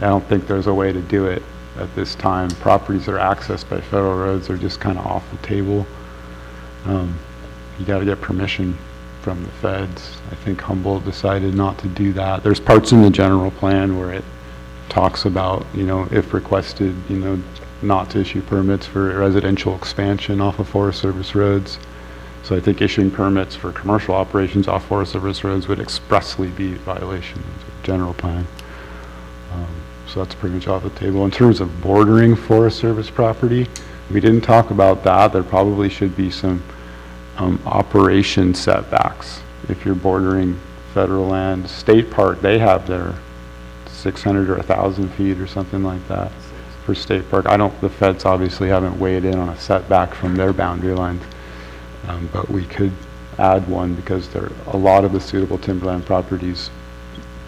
don't think there's a way to do it at this time. Properties that are accessed by federal roads are just kind of off the table. You got to get permission from the feds. I think Humboldt decided not to do that. There's parts in the general plan where it talks about, you know, if requested, you know, not to issue permits for residential expansion off of Forest Service roads. So I think issuing permits for commercial operations off Forest Service roads would expressly be a violation of the general plan. So that's pretty much off the table. In terms of bordering Forest Service property, we didn't talk about that. There probably should be some operation setbacks if you're bordering federal land. State Park, they have their 600 or 1,000 feet or something like that for State Park. The feds obviously haven't weighed in on a setback from their boundary lines, but we could add one because a lot of the suitable timberland properties,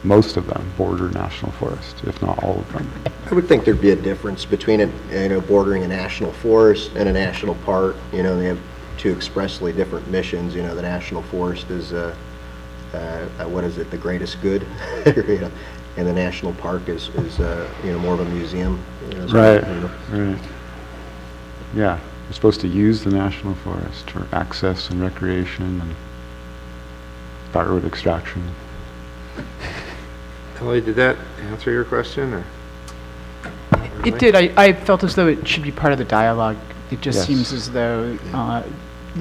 most of them border national forest, if not all of them. I would think there'd be a difference between it, you know, bordering a national forest and a national park. You know, they have two expressly different missions. You know, the national forest is, what is it, the greatest good, you know, and the national park is you know, more of a museum. You know, Right, you know. right. Yeah, we're supposed to use the national forest for access and recreation and firewood extraction. Ellie, did that answer your question, or? It did. I felt as though it should be part of the dialogue. It just Yes. seems as though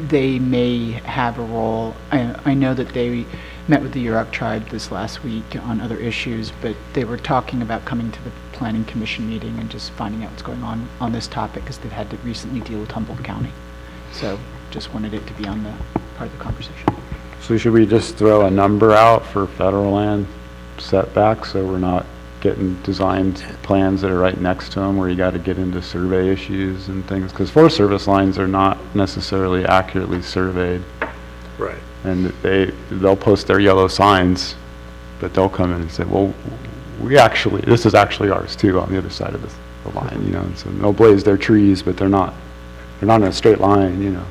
they may have a role. I know that they met with the Yurok tribe this last week on other issues, but they were talking about coming to the Planning Commission meeting and just finding out what's going on this topic, because they've had to recently deal with Humboldt County. So just wanted it to be on the part of the conversation. So should we just throw a number out for federal land setbacks so we're not getting designed plans that are right next to them where you got to get into survey issues and things? Because Forest Service lines are not necessarily accurately surveyed. Right. And they'll post their yellow signs, but they'll come in and say, well, this is actually ours too on the other side of the line, you know. And so they'll blaze their trees, but they're not in a straight line, you know.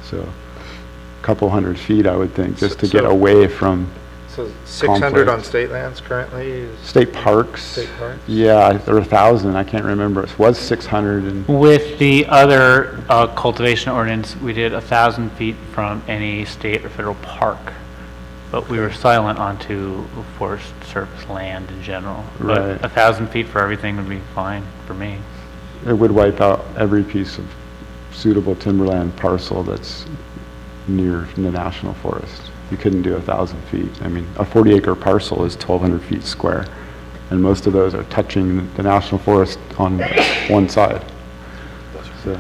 So a couple hundred feet, I would think, just to get away from So 600 on conflict. state lands currently is? State parks. State parks? Yeah, or 1,000, I can't remember. It was 600 and, With the other cultivation ordinance, we did 1,000 feet from any state or federal park. but we were silent onto forest service land in general. But Right. 1,000 feet for everything would be fine for me. It would wipe out every piece of suitable timberland parcel that's near the national forest. You couldn't do 1,000 feet. I mean, a 40-acre parcel is 1,200 feet square, and most of those are touching the national forest on one side. So,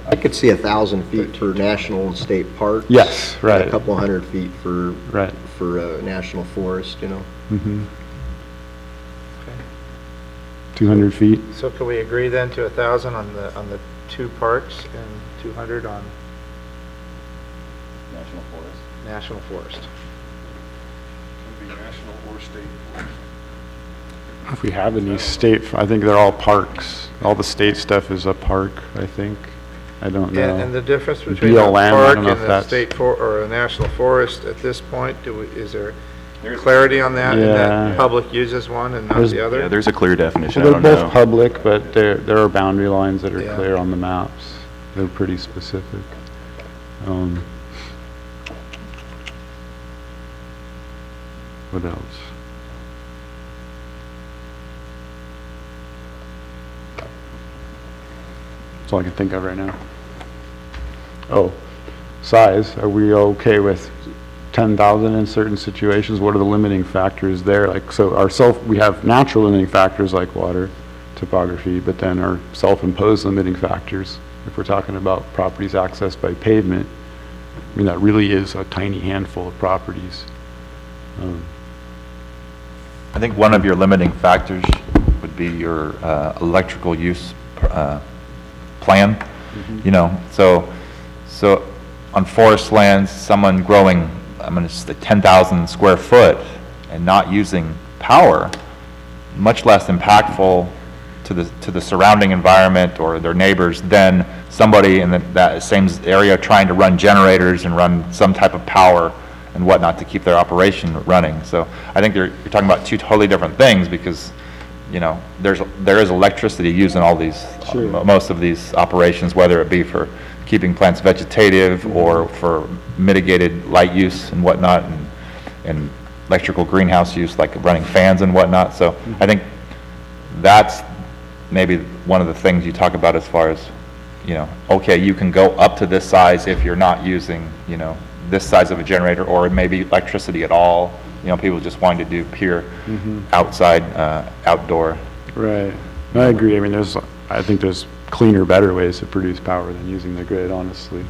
I could see 1,000 feet for national and state parks. yes, and right, a couple hundred feet for, right. national forest, you know. Mm-hmm. 200 feet. So can we agree then to 1,000 on the 2 parks and 200 on National forest. national forest? If we have any state, I think they're all parks. All the state stuff is a park, I think. I don't know. And the difference between a BLM, I park don't know and if a that's- state or a national forest at this point, is there clarity on that? In Yeah. that public uses one and not There's- the Yeah, other? there's a clear definition. Well, I they're don't both know. public, but there are boundary lines that are Yeah. clear on the maps. They're pretty specific. What else? That's all I can think of right now. Oh, size. Are we okay with 10,000 in certain situations? What are the limiting factors there? Like, so we have natural limiting factors like water, topography, but then our self-imposed limiting factors, if we're talking about properties accessed by pavement, I mean, that really is a tiny handful of properties. I think one of your limiting factors would be your electrical use plan. You know, so on forest lands, someone growing, I'm going to say 10,000 square foot and not using power, much less impactful to the surrounding environment or their neighbors than somebody in that same area trying to run generators and run some type of power and whatnot to keep their operation running. So I think you're talking about 2 totally different things, because, you know, there is electricity used in all these, most of these operations, whether it be for keeping plants vegetative or for mitigated light use and whatnot, and electrical greenhouse use like running fans and whatnot. So I think that's maybe one of the things you talk about as far as, you know, okay, you can go up to this size if you're not using, you know, this size of a generator, or maybe electricity at all. You know, people just wanting to do pure outside, outdoor. Right. I agree. I mean, I think there's cleaner, better ways to produce power than using the grid, honestly.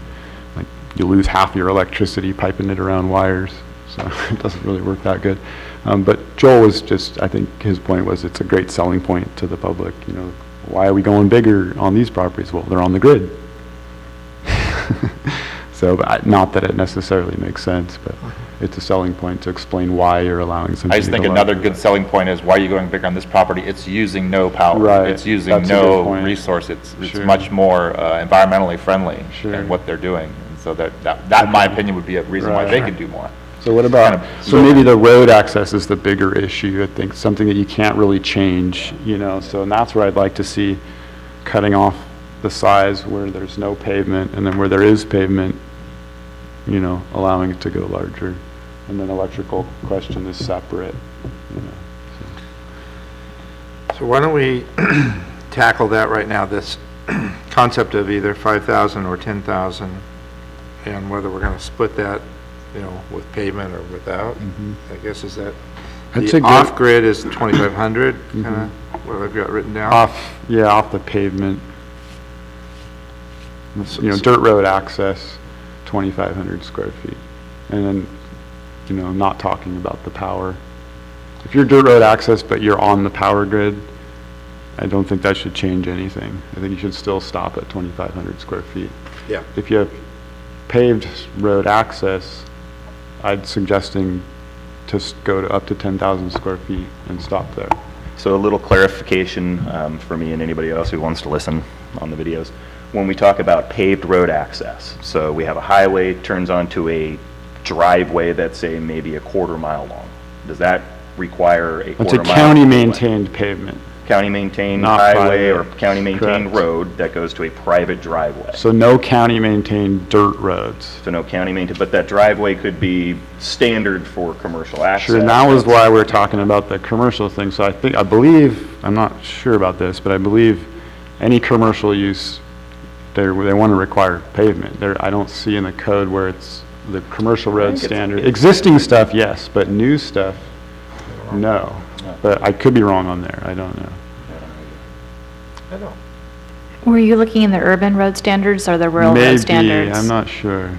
Like, you lose half your electricity piping it around wires, so it doesn't really work that good. But Joel was just, I think his point was it's a great selling point to the public. You know, why are we going bigger on these properties? Well, they're on the grid. So, not that it necessarily makes sense, but it's a selling point to explain why you're allowing something. I just think another good selling point is, why are you going bigger on this property? It's using no power. Right. It's using That's a good no point. resource. It's Sure. much more environmentally friendly Sure. in what they're doing. And so that in my opinion, would be a reason why they Right. could do more. So what about, kind of- so maybe the road access is the bigger issue, I think, something that you can't really change, you know, so, and that's where I'd like to see cutting off the size where there's no pavement, and then where there is pavement, you know, allowing it to go larger. And then electrical question is separate, you know. So why don't we tackle that right now, this concept of either 5,000 or 10,000, and whether we're going to split that, you know, with pavement or without. I guess is that, I'd the say go- off-grid is 2,500, kind of what I've got written down? Off the pavement. You know, dirt road access, 2,500 square feet. And then, you know, not talking about the power. If you're dirt road access, but you're on the power grid, I don't think that should change anything. I think you should still stop at 2,500 square feet. Yeah. If you have paved road access, I'd suggesting to go to up to 10,000 square feet and stop there. So a little clarification for me and anybody else who wants to listen on the videos. When we talk about paved road access, so we have a highway, turns onto a driveway that's, say, maybe a quarter mile long. Does that require a It's a quarter mile? county-maintained pavement. county-maintained Not highway or private. county-maintained Correct. road that goes to a private driveway. So no county-maintained dirt roads. So no county-maintained, but that driveway could be standard for commercial access. Sure, and that was why we're talking about the commercial thing. So I believe, I'm not sure about this, but I believe any commercial use, they want to require pavement. I don't see in the code where it's the commercial road standard. Existing stuff, yes, but new stuff, no. But I could be wrong on there, I don't know. Were you looking in the urban road standards or the rural road standards? Maybe, I'm not sure.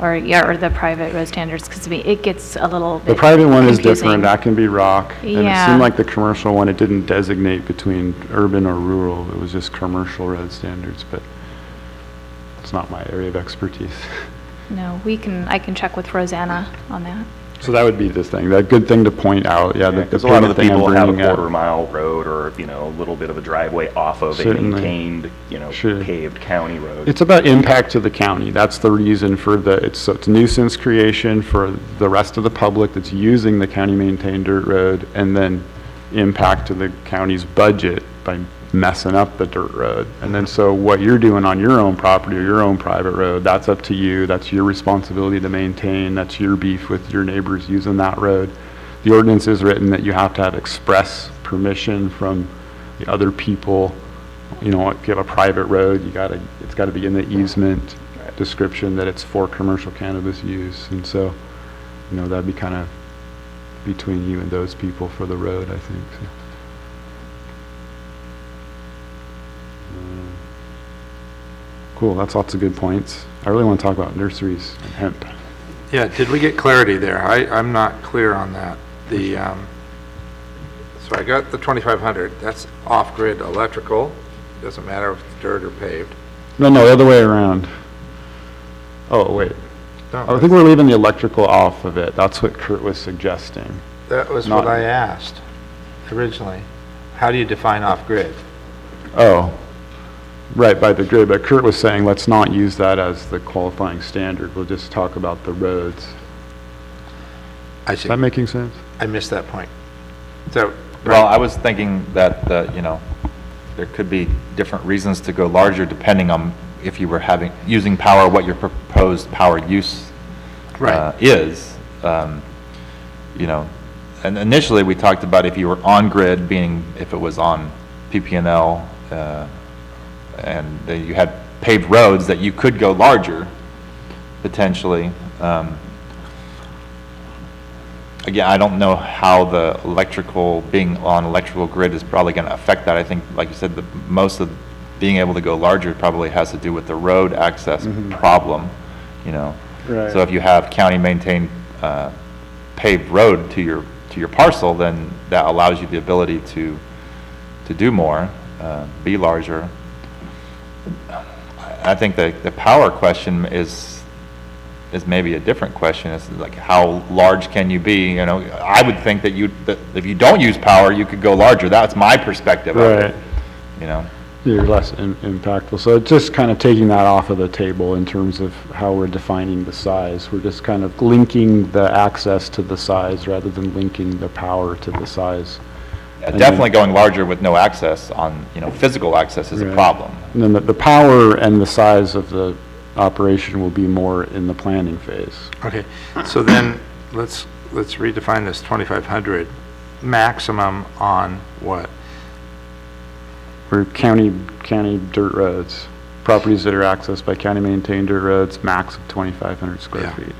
Or, yeah, or the private road standards, because I mean, it gets a little bit The private one is confusing. different, that can be rock. And it Yeah. seemed like the commercial one, it didn't designate between urban or rural, it was just commercial road standards, but it's not my area of expertise. No, I can check with Rosanna on that. So that would be the thing, that good thing to point out, yeah. Because a lot of the pavement thing I'm people have a bringing up. quarter-mile road or, you know, a little bit of a driveway off of a Certainly. maintained, you know, Sure. paved county road. It's about impact to the county. That's the reason for it's nuisance creation for the rest of the public that's using the county-maintained dirt road, and then impact to the county's budget by messing up the dirt road. And then so what you're doing on your own property or your own private road, that's up to you. That's your responsibility to maintain. That's your beef with your neighbors using that road. The ordinance is written that you have to have express permission from the other people. You know, if you have a private road, it's gotta be in the easement description that it's for commercial cannabis use. And so, you know, that'd be kind of between you and those people for the road, I think. So. Cool, that's lots of good points. I really want to talk about nurseries and hemp. Yeah, did we get clarity there? I'm not clear on that. So I got the 2,500, that's off-grid electrical, doesn't matter if it's dirt or paved. No, the other way around. Oh, wait. No, I think we're leaving the electrical off of it. That's what Kurt was suggesting. that was not- what I asked originally. How do you define off-grid? Oh, right, by the grid, but Kurt was saying, let's not use that as the qualifying standard. We'll just talk about the roads. I Is see. that making sense? I missed that point. So, Well, I was thinking that, you know, there could be different reasons to go larger depending on if you were using power, what your proposed power use right, is. You know, and initially we talked about if you were on grid, being if it was on PP&L, and that you had paved roads, that you could go larger, potentially. Again, I don't know how the being on electrical grid is probably going to affect that. I think, like you said, most of being able to go larger probably has to do with the road access problem, you know. Right. So if you have county-maintained paved road to your parcel, then that allows you the ability to do more, be larger. I think the power question is maybe a different question. It's like, how large can you be? You know, I would think that if you don't use power, you could go larger. That's my perspective of Right. it, you know. You're less impactful. So just kind of taking that off of the table in terms of how we're defining the size. We're just kind of linking the access to the size rather than linking the power to the size. And Definitely going larger with no access on, you know, physical access is a Right. problem. And then the power and the size of the operation will be more in the planning phase. okay. So then, let's redefine this 2,500 maximum on what? For county dirt roads, properties that are accessed by county maintained dirt roads, max of 2,500 square Yeah. feet.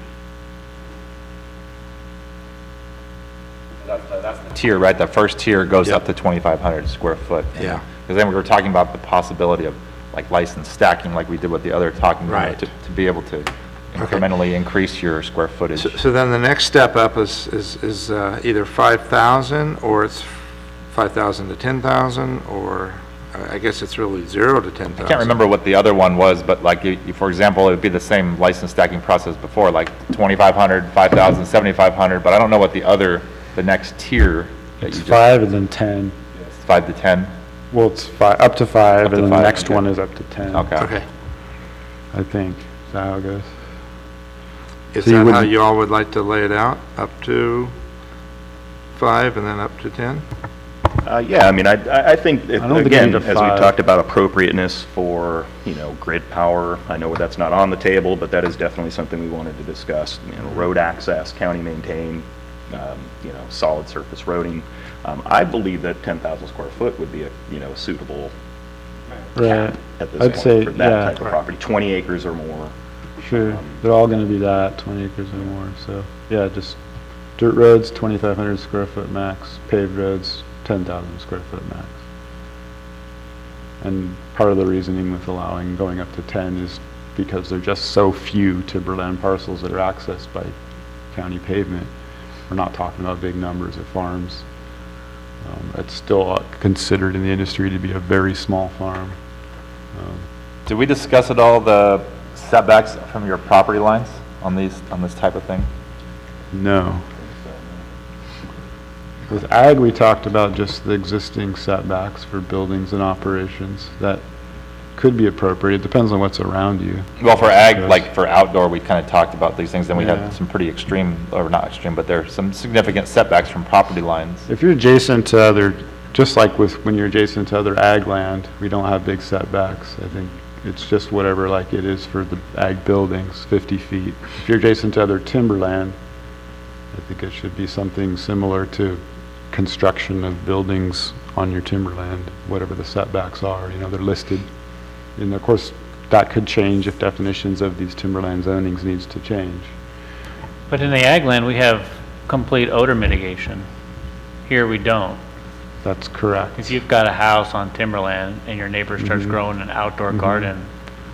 That's the tier, right? The first tier goes Yep. up to 2,500 square foot. Yeah. Because then we were talking about the possibility of like license stacking like we did with the other talking, you know, Right. to be able to incrementally increase your square footage. So then the next step up is either 5,000, or it's 5,000 to 10,000, or I guess it's really 0 to 10,000. I can't remember what the other one was, but like, for example, it would be the same license stacking process before, like 2,500, 5,000, 7,500, but I don't know what the next tier that It's you just. 5 and then 10. 5 to 10? Well, it's up to 5, Up to and then the 5, next okay. one is up to 10. Okay. Okay. I think. Is that how it goes? Is So you that how wouldn't- you all would like to lay it out? Up to 5 and then up to 10? Yeah, I mean, I think, I don't think again, we as need we to five. talked about appropriateness for, grid power, I know that's not on the table, but that is definitely something we wanted to discuss. Road access, county maintained, solid surface roading. I believe that 10,000 square foot would be a suitable Right. at this I'd point say, for that yeah. type of property, 20 acres or more. Sure, they're all gonna be that, 20 acres or more, so, yeah, just dirt roads, 2,500 square foot max, paved roads, 10,000 square foot max. And part of the reasoning with going up to 10 is because there are just so few timberland parcels that are accessed by county pavement. We're not talking about big numbers of farms. It's still considered in the industry to be a very small farm. Did we discuss at all the setbacks from your property lines on this type of thing? No. With ag, we talked about just the existing setbacks for buildings and operations. That could be appropriate. It depends on what's around you. Well, for ag, Yes. like for outdoor, we kind of talked about these things, then we Yeah. had some pretty extreme, or not extreme, but there are some significant setbacks from property lines. If you're adjacent to other, just like when you're adjacent to other ag land, we don't have big setbacks. I think it's just whatever like it is for the ag buildings, 50 feet. If you're adjacent to other timberland, I think it should be something similar to construction of buildings on your timberland, whatever the setbacks are, they're listed. And of course, that could change if definitions of these timberland zonings needs to change. But in the ag land, we have complete odor mitigation. Here we don't. That's correct. If you've got a house on timberland and your neighbor starts growing an outdoor garden,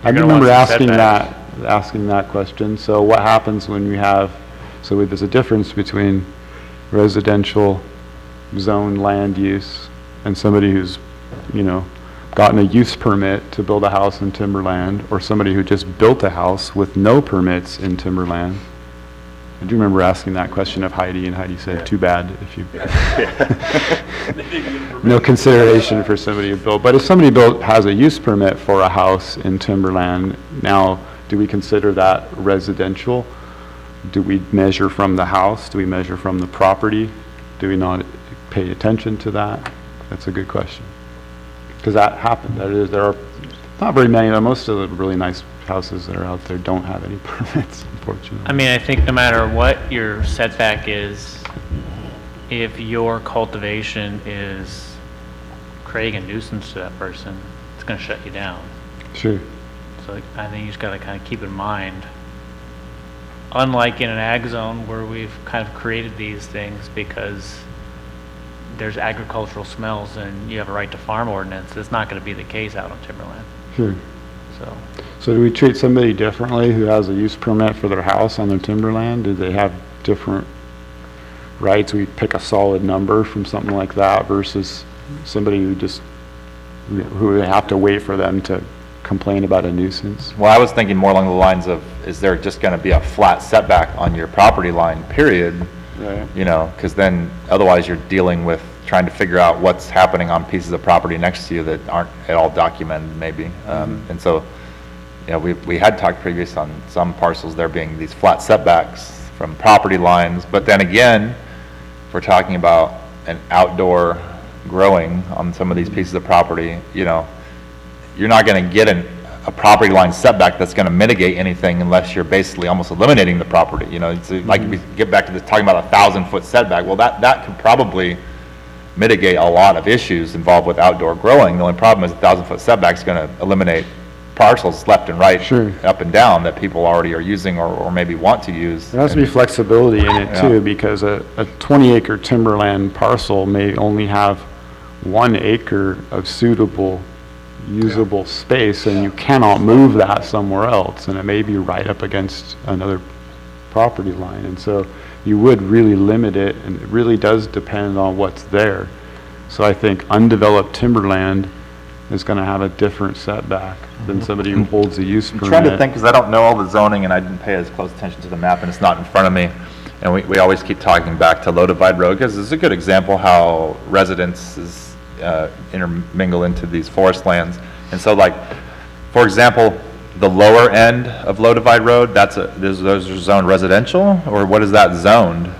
I you're gonna want remember some setbacks. asking that question. So what happens when there's a difference between residential zone land use and somebody who's, gotten a use permit to build a house in timberland, or somebody who just built a house with no permits in timberland. I do remember asking that question of Heidi, and Heidi said, too bad if you, no consideration for somebody who built. But if somebody has a use permit for a house in timberland, now, do we consider that residential? Do we measure from the house? Do we measure from the property? Do we not pay attention to that? That's a good question. Because that happened. There are not very many, most of the really nice houses that are out there don't have any permits, unfortunately. I mean, I think no matter what your setback is, if your cultivation is creating a nuisance to that person, it's going to shut you down. Sure. So I think you just got to kind of keep in mind, unlike in an ag zone where we've kind of created these things because there's agricultural smells and you have a right to farm ordinance, that's not going to be the case out on timberland. Sure. So do we treat somebody differently who has a use permit for their house on their timberland? Do they have different rights? We pick a solid number from something like that versus somebody who would have to wait for them to complain about a nuisance? Well, I was thinking more along the lines of, is there just going to be a flat setback on your property line, period? Right. Because then otherwise you're dealing with trying to figure out what's happening on pieces of property next to you that aren't at all documented, maybe. And so, we had talked previous on some parcels there being these flat setbacks from property lines, but then again, if we're talking about an outdoor growing on some of these pieces of property, you're not going to get a property line setback that's going to mitigate anything unless you're basically almost eliminating the property. It's like if we get back to this talking about 1,000-foot setback, well, that could probably mitigate a lot of issues involved with outdoor growing. The only problem is 1,000-foot setback is going to eliminate parcels left and right, Sure. up and down, that people already are using or maybe want to use. There has to be flexibility in it Yeah. too, because a 20-acre timberland parcel may only have 1 acre of suitable usable space, and you cannot move that somewhere else, and it may be right up against another property line, and so you would really limit it, and it really does depend on what's there. So I think undeveloped timberland is going to have a different setback than somebody who holds a use permit. I'm trying to think, because I don't know all the zoning and I didn't pay as close attention to the map and it's not in front of me. And we always keep talking back to Low Divide Road because it's a good example how residences intermingle into these forest lands. And so like, for example, the lower end of Low Divide Road, those are zoned residential, or what is that zoned?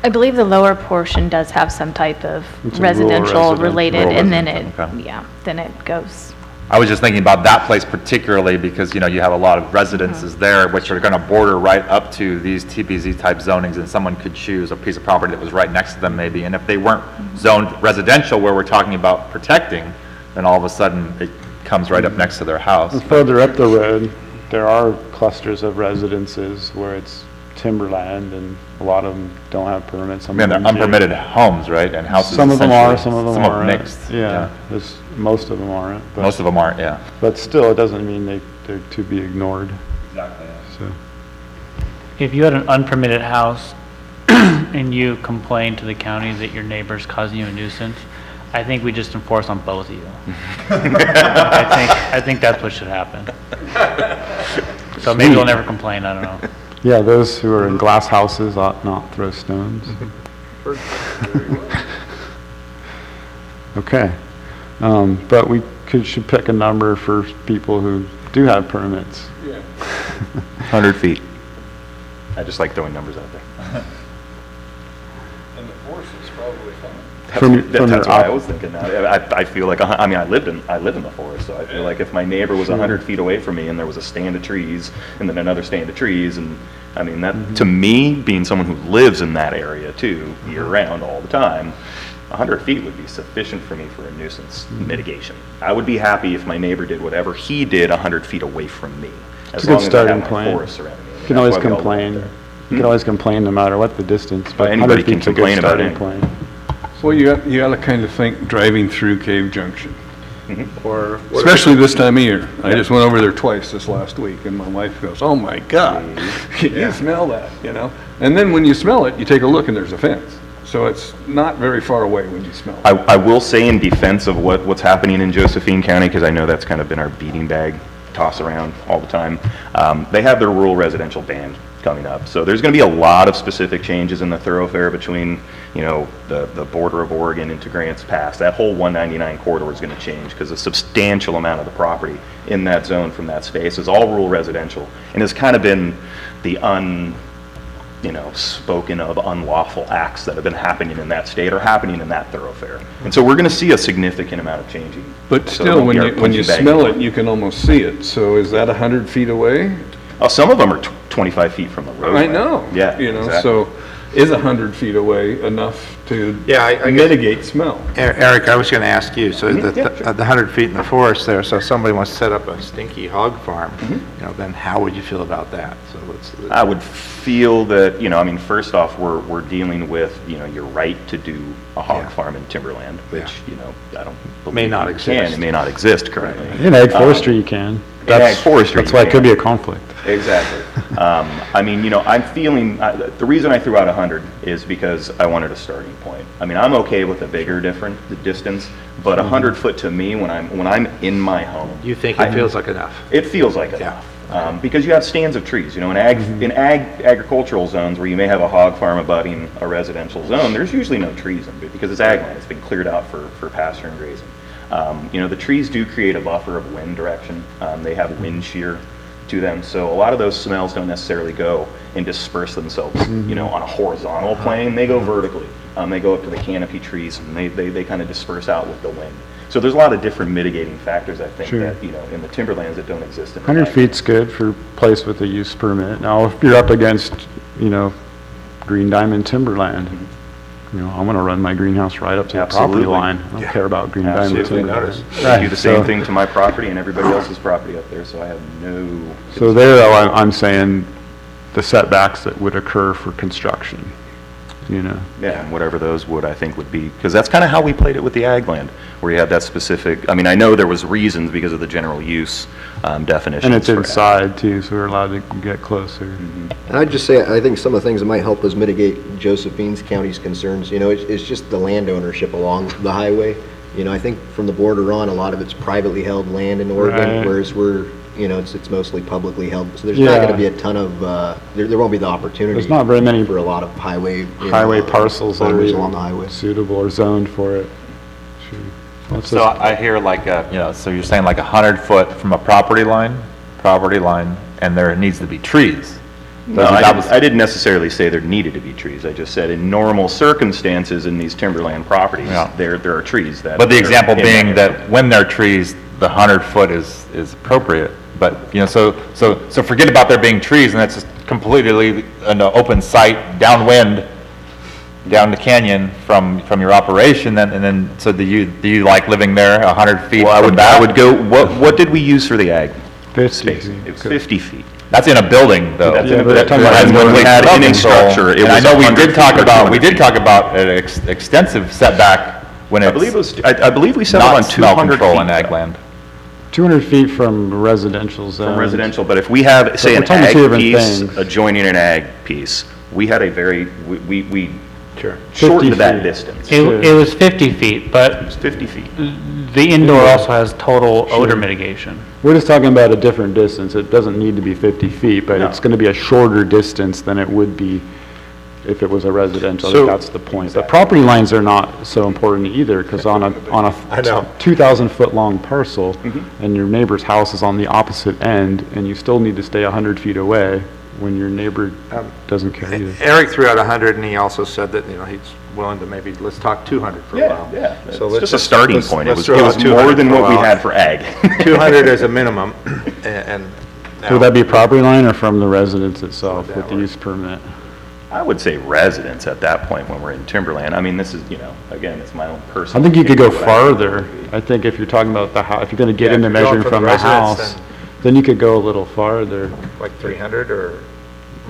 I believe the lower portion does have some type of It's a rural residential residential. related, Rural and then it, residential, okay. yeah, then it goes. I was just thinking about that place particularly because, you know, you have a lot of residences there which are going to border right up to these TPZ type zonings, and someone could choose a piece of property that was right next to them maybe. And if they weren't zoned residential where we're talking about protecting, then all of a sudden it comes right up next to their house. And further up the road, there are clusters of residences where it's timberland, and a lot of them don't have permits. I mean, they're unpermitted homes, right? And houses. Some of them are, essentially- some of them Some aren't. mixed. Most of them aren't. But, Most of them aren't, yeah. but still, it doesn't mean they're to be ignored. Exactly. So, If you had an unpermitted house and you complained to the county that your neighbor's causing you a nuisance, I think we just enforce on both of you. I think that's what should happen. So maybe they'll never complain, I don't know. yeah, those who are in glass houses ought not throw stones. Okay. But we should pick a number for people who do have permits. 100 feet. I just like throwing numbers out there. And the force is probably fine. That's why I was thinking that. I feel like, I mean, I live in the forest, so I feel like if my neighbor was 100 feet away from me and there was a stand of trees and then another stand of trees, and I mean, that, to me, being someone who lives in that area too, year round, all the time, 100 feet would be sufficient for me for a nuisance mitigation. I would be happy if my neighbor did whatever he did 100 feet away from me. It's a good starting my point. forest surrounding me. You can always complain. You can always complain no matter what the distance, but anybody 100 can feet's a good complain about starting anything. point. Well, you got to kind of think driving through Cave Junction, Or especially this time of year. I just went over there twice this last week, and my wife goes, "Oh my God, can you smell that?" You know. And then when you smell it, you take a look, and there's a fence. So it's not very far away when you smell it. I will say in defense of what's happening in Josephine County, because I know that's kind of been our beating bag, toss around all the time. They have their rural residential ban coming up. So there's going to be a lot of specific changes in the thoroughfare between, you know, the border of Oregon into Grants Pass. That whole 199 corridor is going to change because a substantial amount of the property in that zone from that space is all rural residential and has kind of been the spoken of unlawful acts that have been happening in that state or happening in that thoroughfare. And so we're going to see a significant amount of changing. But So still, it won't be our when you punching bag smell anymore. it, you can almost see it. So is that 100 feet away? Some of them are 25 feet from the road. I know. Yeah, You know, exactly. so is 100 feet away enough to Yeah, I guess- mitigate smell? Eric, I was going to ask you, so Yeah, the sure. 100 feet in the forest there, so if somebody wants to set up a stinky hog farm, you know, then how would you feel about that? So let's. I would feel that, I mean, first off, we're dealing with, your right to do a hog Yeah. farm in timberland, which, I don't believe May not you can. exist. It may not exist currently. In ag forestry, you can. ag forestry, That's you why it could can. be a conflict. Exactly. I mean, I'm feeling, the reason I threw out 100 is because I wanted a starting point. I mean, I'm okay with a bigger distance, but 100 foot to me, when I'm in my home. You think it feels like enough? It feels like enough. Because you have stands of trees, in agricultural zones where you may have a hog farm abutting a residential zone, there's usually no trees in it because it's ag land. It's been cleared out for pasture and grazing. The trees do create a buffer of wind direction. They have wind shear to them, so a lot of those smells don't necessarily go and disperse themselves, on a horizontal plane. They go vertically. They go up to the canopy trees, and they kind of disperse out with the wind. So there's a lot of different mitigating factors, I think, Sure. that, in the timberlands that don't exist in the 100 ag. feet's good for a place with a use permit. Now, if you're up against, green diamond timberland, I'm going to run my greenhouse right up to the property Absolutely. line. I don't care about green diamond Absolutely. timberland. I do the same so- thing to my property and everybody else's property up there, so I have no. So there, though, I'm saying the setbacks that would occur for construction, Yeah, and whatever those I think would be, because that's kind of how we played it with the ag land, where you had that specific, I mean, I know there was reasons because of the general use definitions. And it's for ag. inside, too, so we're allowed to get closer. And I'd just say, I think some of the things that might help us mitigate Josephine County's concerns, it's just the land ownership along the highway. I think from the border on, a lot of it's privately held land in Oregon, Right. whereas it's mostly publicly held. So there's not Yeah. gonna be a ton of, there won't be the opportunity. There's not very many for a lot of highway. parcels that farmers are along the highway. suitable or zoned for it. Sure. Let's So just- I hear like, so you're saying like 100 foot from a property line, and there needs to be trees. No, I didn't necessarily say there needed to be trees. I just said in normal circumstances in these timberland properties, Yeah. there are trees that. But the are example in being area. that when there are trees, the 100-foot is appropriate. But, so forget about there being trees, and that's just completely an open site downwind, down the canyon from your operation, and then, so do you like living there 100 feet Well, from I that? would go, what did we use for the ag 50 space? feet. It was 50 feet. That's in a building, though. That's Yeah, in- but that- talking about that's when we had Flood any control. structure, it And I was know we 100 did talk feet or about, 200 feet. an extensive setback when I believe it it's was, I believe we settled on not smell 200 control feet in ag though, land. 200 feet from residential zone. from residential, but if we have, say, we're an talking ag two different piece things. adjoining an ag piece, we had a very, we Sure. shortened 50 that feet. distance. It was 50 feet, It but was 50 feet. the indoor also has total odor mitigation. We're just talking about a different distance. It doesn't need to be 50 feet, but No. it's going to be a shorter distance than it would be if it was a residential. I So- think that's the point. The property lines are not so important either, because on a I know. 2,000-foot long parcel, and your neighbor's house is on the opposite end, and you still need to stay 100 feet away when your neighbor doesn't care either. Eric threw out 100, and he also said that, he's willing to maybe, let's talk 200 for a while. Yeah, So it's let's just a starting let's- point. let's It throw was out more 200 than for a what we while. had for ag. 200 as a minimum, and. now- Would that be property line or from the residence itself that with the work? use permit? I would say residents at that point when we're in timberland. I mean, this is, again, it's my own I personal. think you could go opinion, but I think it farther. would be- I think if you're talking about the house, if you're going to get Yeah, into if you're going measuring for the from the residence, house, then- then you could go a little farther, Like 300 or?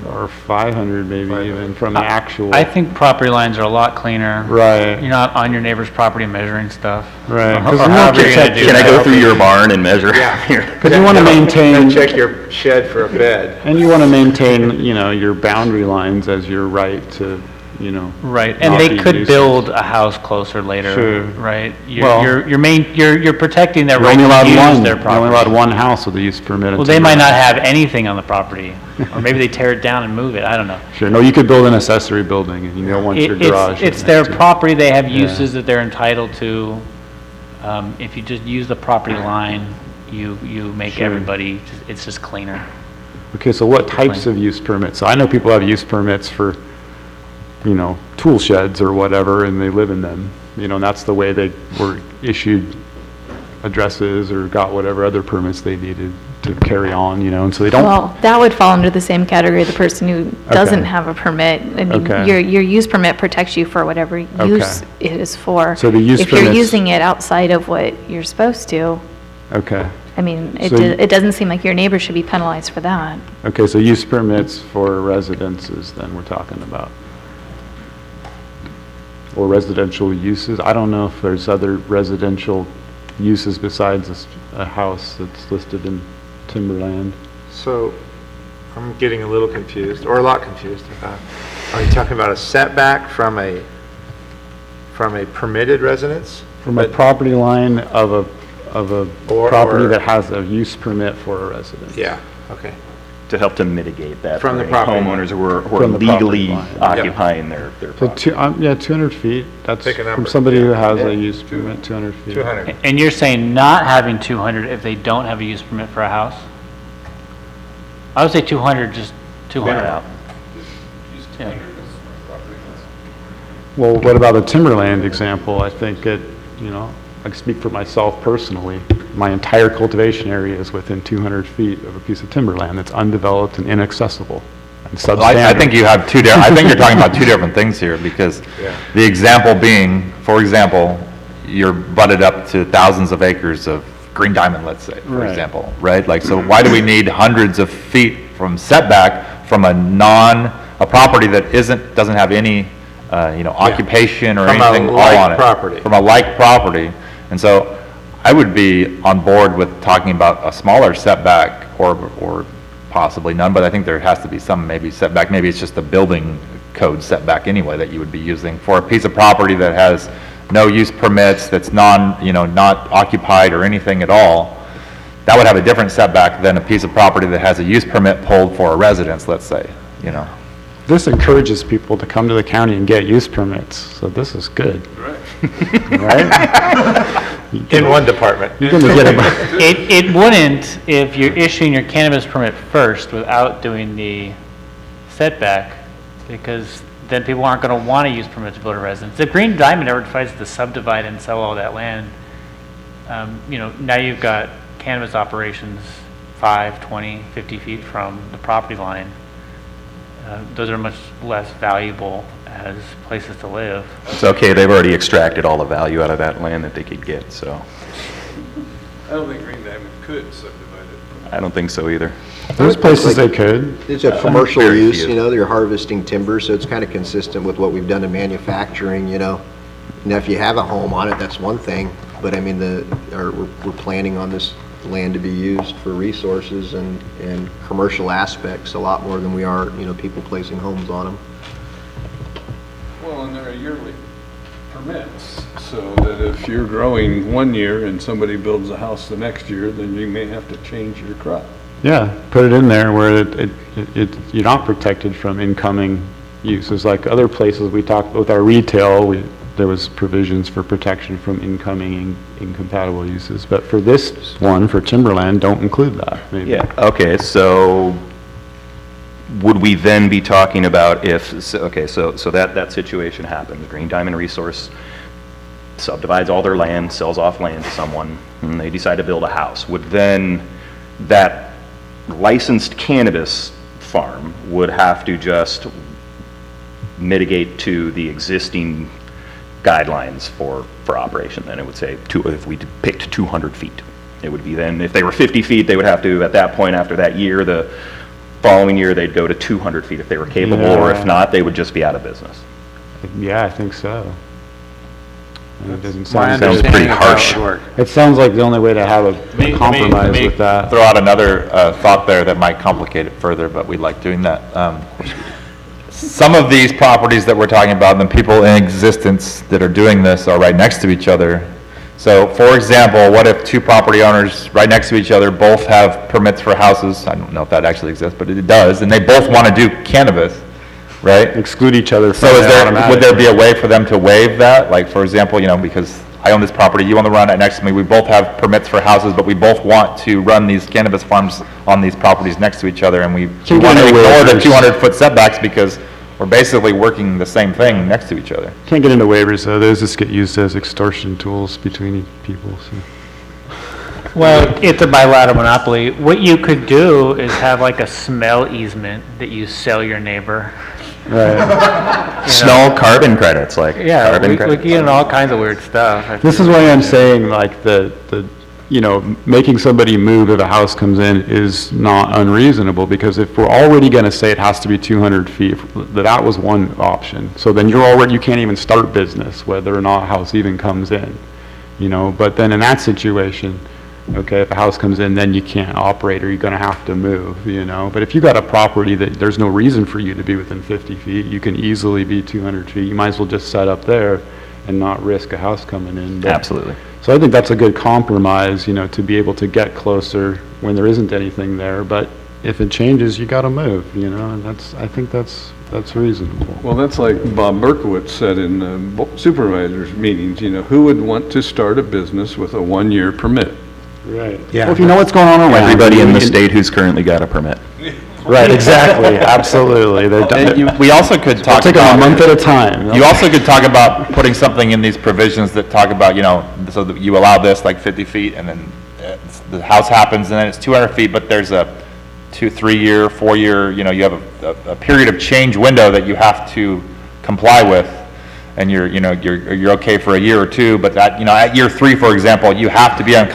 or 500 maybe 500. even from the actual. I think property lines are a lot cleaner. Right. You're not on your neighbor's property measuring stuff. Right. Or 'Cause you however want to you're gonna check- do Can I that. go through your barn and measure here? Because you want to maintain, And check your shed for a bed. and you want to maintain, your boundary lines as your right to, Right, and not they be could nuisance. build a house closer later, Sure. right? Well- You're protecting their You're right only allowed to use one, their you're only allowed property. one house with a use permit. in Well, they might not timberland. have anything on the property, or maybe they tear it down and move it, I don't know. Sure, no, you could build an accessory building and you don't want your garage. It's next their to it. property, they have uses that they're entitled to. If you just use the property line, you make Sure. everybody, it's just cleaner. Okay, so what types of use permits? So I know people have use permits for, tool sheds or whatever, and they live in them, and that's the way they were issued addresses or got whatever other permits they needed to carry on, and so they don't, Well, that would fall under the same category, the person who doesn't Okay. have a permit. I mean, Okay. your use permit protects you for whatever use it is for. So the use If you're permits- using it outside of what you're supposed to, okay. I mean, So you- it doesn't seem like your neighbor should be penalized for that. Okay, so use permits for residences, then we're talking about. Or residential uses, I don't know if there's other residential uses besides a house that's listed in timberland. So, I'm getting a little confused, or a lot confused. Are you talking about a setback from a permitted residence? From a But- property line of a Or- property or- that has a use permit for a residence. Yeah, okay. To help to mitigate that. From the for any property line. homeowners who are From the property legally line. occupying their So property. 200 feet, that's Pick a number. from somebody who has Yeah. a use permit, 200 feet. 200. And you're saying not having 200 if they don't have a use permit for a house? I would say 200, just 200. Yeah. Well, what about the timberland example? I think I can speak for myself personally. My entire cultivation area is within 200 feet of a piece of timberland that's undeveloped and inaccessible and Well, I substandard. think you have I think you're talking about two different things here, because the example being, for example, you're butted up to thousands of acres of green diamond, let's say, for Right. example, right? Like, so why do we need hundreds of feet from setback from a property that doesn't have any, occupation or From a anything all like on it? property. From a like property. And so I would be on board with talking about a smaller setback or possibly none, but I think there has to be some maybe setback. Maybe it's just a building code setback anyway that you would be using for a piece of property that has no use permits, that's not occupied or anything at all. That would have a different setback than a piece of property that has a use permit pulled for a residence, let's say, This encourages people to come to the county and get use permits, so this is good. Right? In one department. You're gonna get a, It wouldn't if you're issuing your cannabis permit first without doing the setback, because then people aren't going to want to use permit to build a residence. If Green Diamond ever decides to subdivide and sell all that land, you know, now you've got cannabis operations 5, 20, 50 feet from the property line. Those are much less valuable as places to live. It's okay, they've already extracted all the value out of that land that they could get, so I don't think Green Diamond could subdivide it. I don't think so either. There's places they could. It's a commercial Very use, few. you know, they're harvesting timber, so it's kind of consistent with what we've done in manufacturing, you know. Now, if you have a home on it, that's one thing, but I mean, we're planning on this land to be used for resources and commercial aspects a lot more than we are, you know, people placing homes on them. Well, and there are yearly permits, so that if you're growing one year and somebody builds a house the next year, then you may have to change your crop. Yeah, put it in there where you're not protected from incoming uses. Like other places we talked with our retail, there was provisions for protection from incoming incompatible uses. But for this one, for timberland, don't include that, maybe. Yeah, okay, so would we then be talking about if, okay, so that situation happens. Green Diamond Resource subdivides all their land, sells off land to someone, and they decide to build a house. Would then that licensed cannabis farm would have to just mitigate to the existing guidelines for operation? Then it would say, if we picked 200 feet, it would be then, if they were 50 feet, they would have to, at that point, after that year, the following year, they'd go to 200 feet if they were capable, or if not, they would just be out of business. Yeah, I think so. And it doesn't My sound, Sounds pretty understanding of how it harsh. would work. it sounds like the only way to have Let me- a compromise with that. Throw out another thought there that might complicate it further, but we like doing that. Some of these properties that we're talking about, and the people in existence that are doing this are right next to each other. So, for example, what if two property owners right next to each other both have permits for houses? I don't know if that actually exists, but it does, and they both want to do cannabis, right? Exclude each other So from is it there, would there be a automatically. way for them to waive that? Like, for example, you know, because I own this property, you own the run right next to me, we both have permits for houses, but we both want to run these cannabis farms on these properties next to each other, and we Can't want get to into ignore the waivers. 200-foot setbacks because we're basically working the same thing next to each other. Can't get into waivers, though. Those just get used as extortion tools between people, so. Well, it's a bilateral monopoly. What you could do is have like a smell easement that you sell your neighbor. Right. Small carbon credits, like Yeah, carbon we credits. get in all kinds of weird stuff. This is why I'm saying, like, you know, making somebody move if a house comes in is not unreasonable, because if we're already going to say it has to be 200 feet, that was one option. So then you can't even start business whether or not a house even comes in, you know. But then in that situation, okay, if a house comes in, then you can't operate, or you're going to have to move, you know. But if you got a property that there's no reason for you to be within 50 feet, you can easily be 200 feet. You might as well just set up there and not risk a house coming in. But Absolutely. so I think that's a good compromise, you know, to be able to get closer when there isn't anything there. But if it changes, you got to move, you know, and I think that's reasonable. Well, that's like Bob Berkowitz said in the supervisors meetings, you know, who would want to start a business with a one-year permit? Right. Yeah. Well, if you know what's going on around. Everybody in you the can- state who's currently got a permit. Right, exactly, absolutely. They're done. We also could It'll talk take them a month about, at a time. you also could talk about putting something in these provisions that talk about, you know, so that you allow this like 50 feet and then the house happens and then it's 200 feet, but there's a 2, 3 year, 4 year, you know, you have a period of change window that you have to comply with. And you're okay for a year or two, but that, you know, at year 3, for example, you have to be on,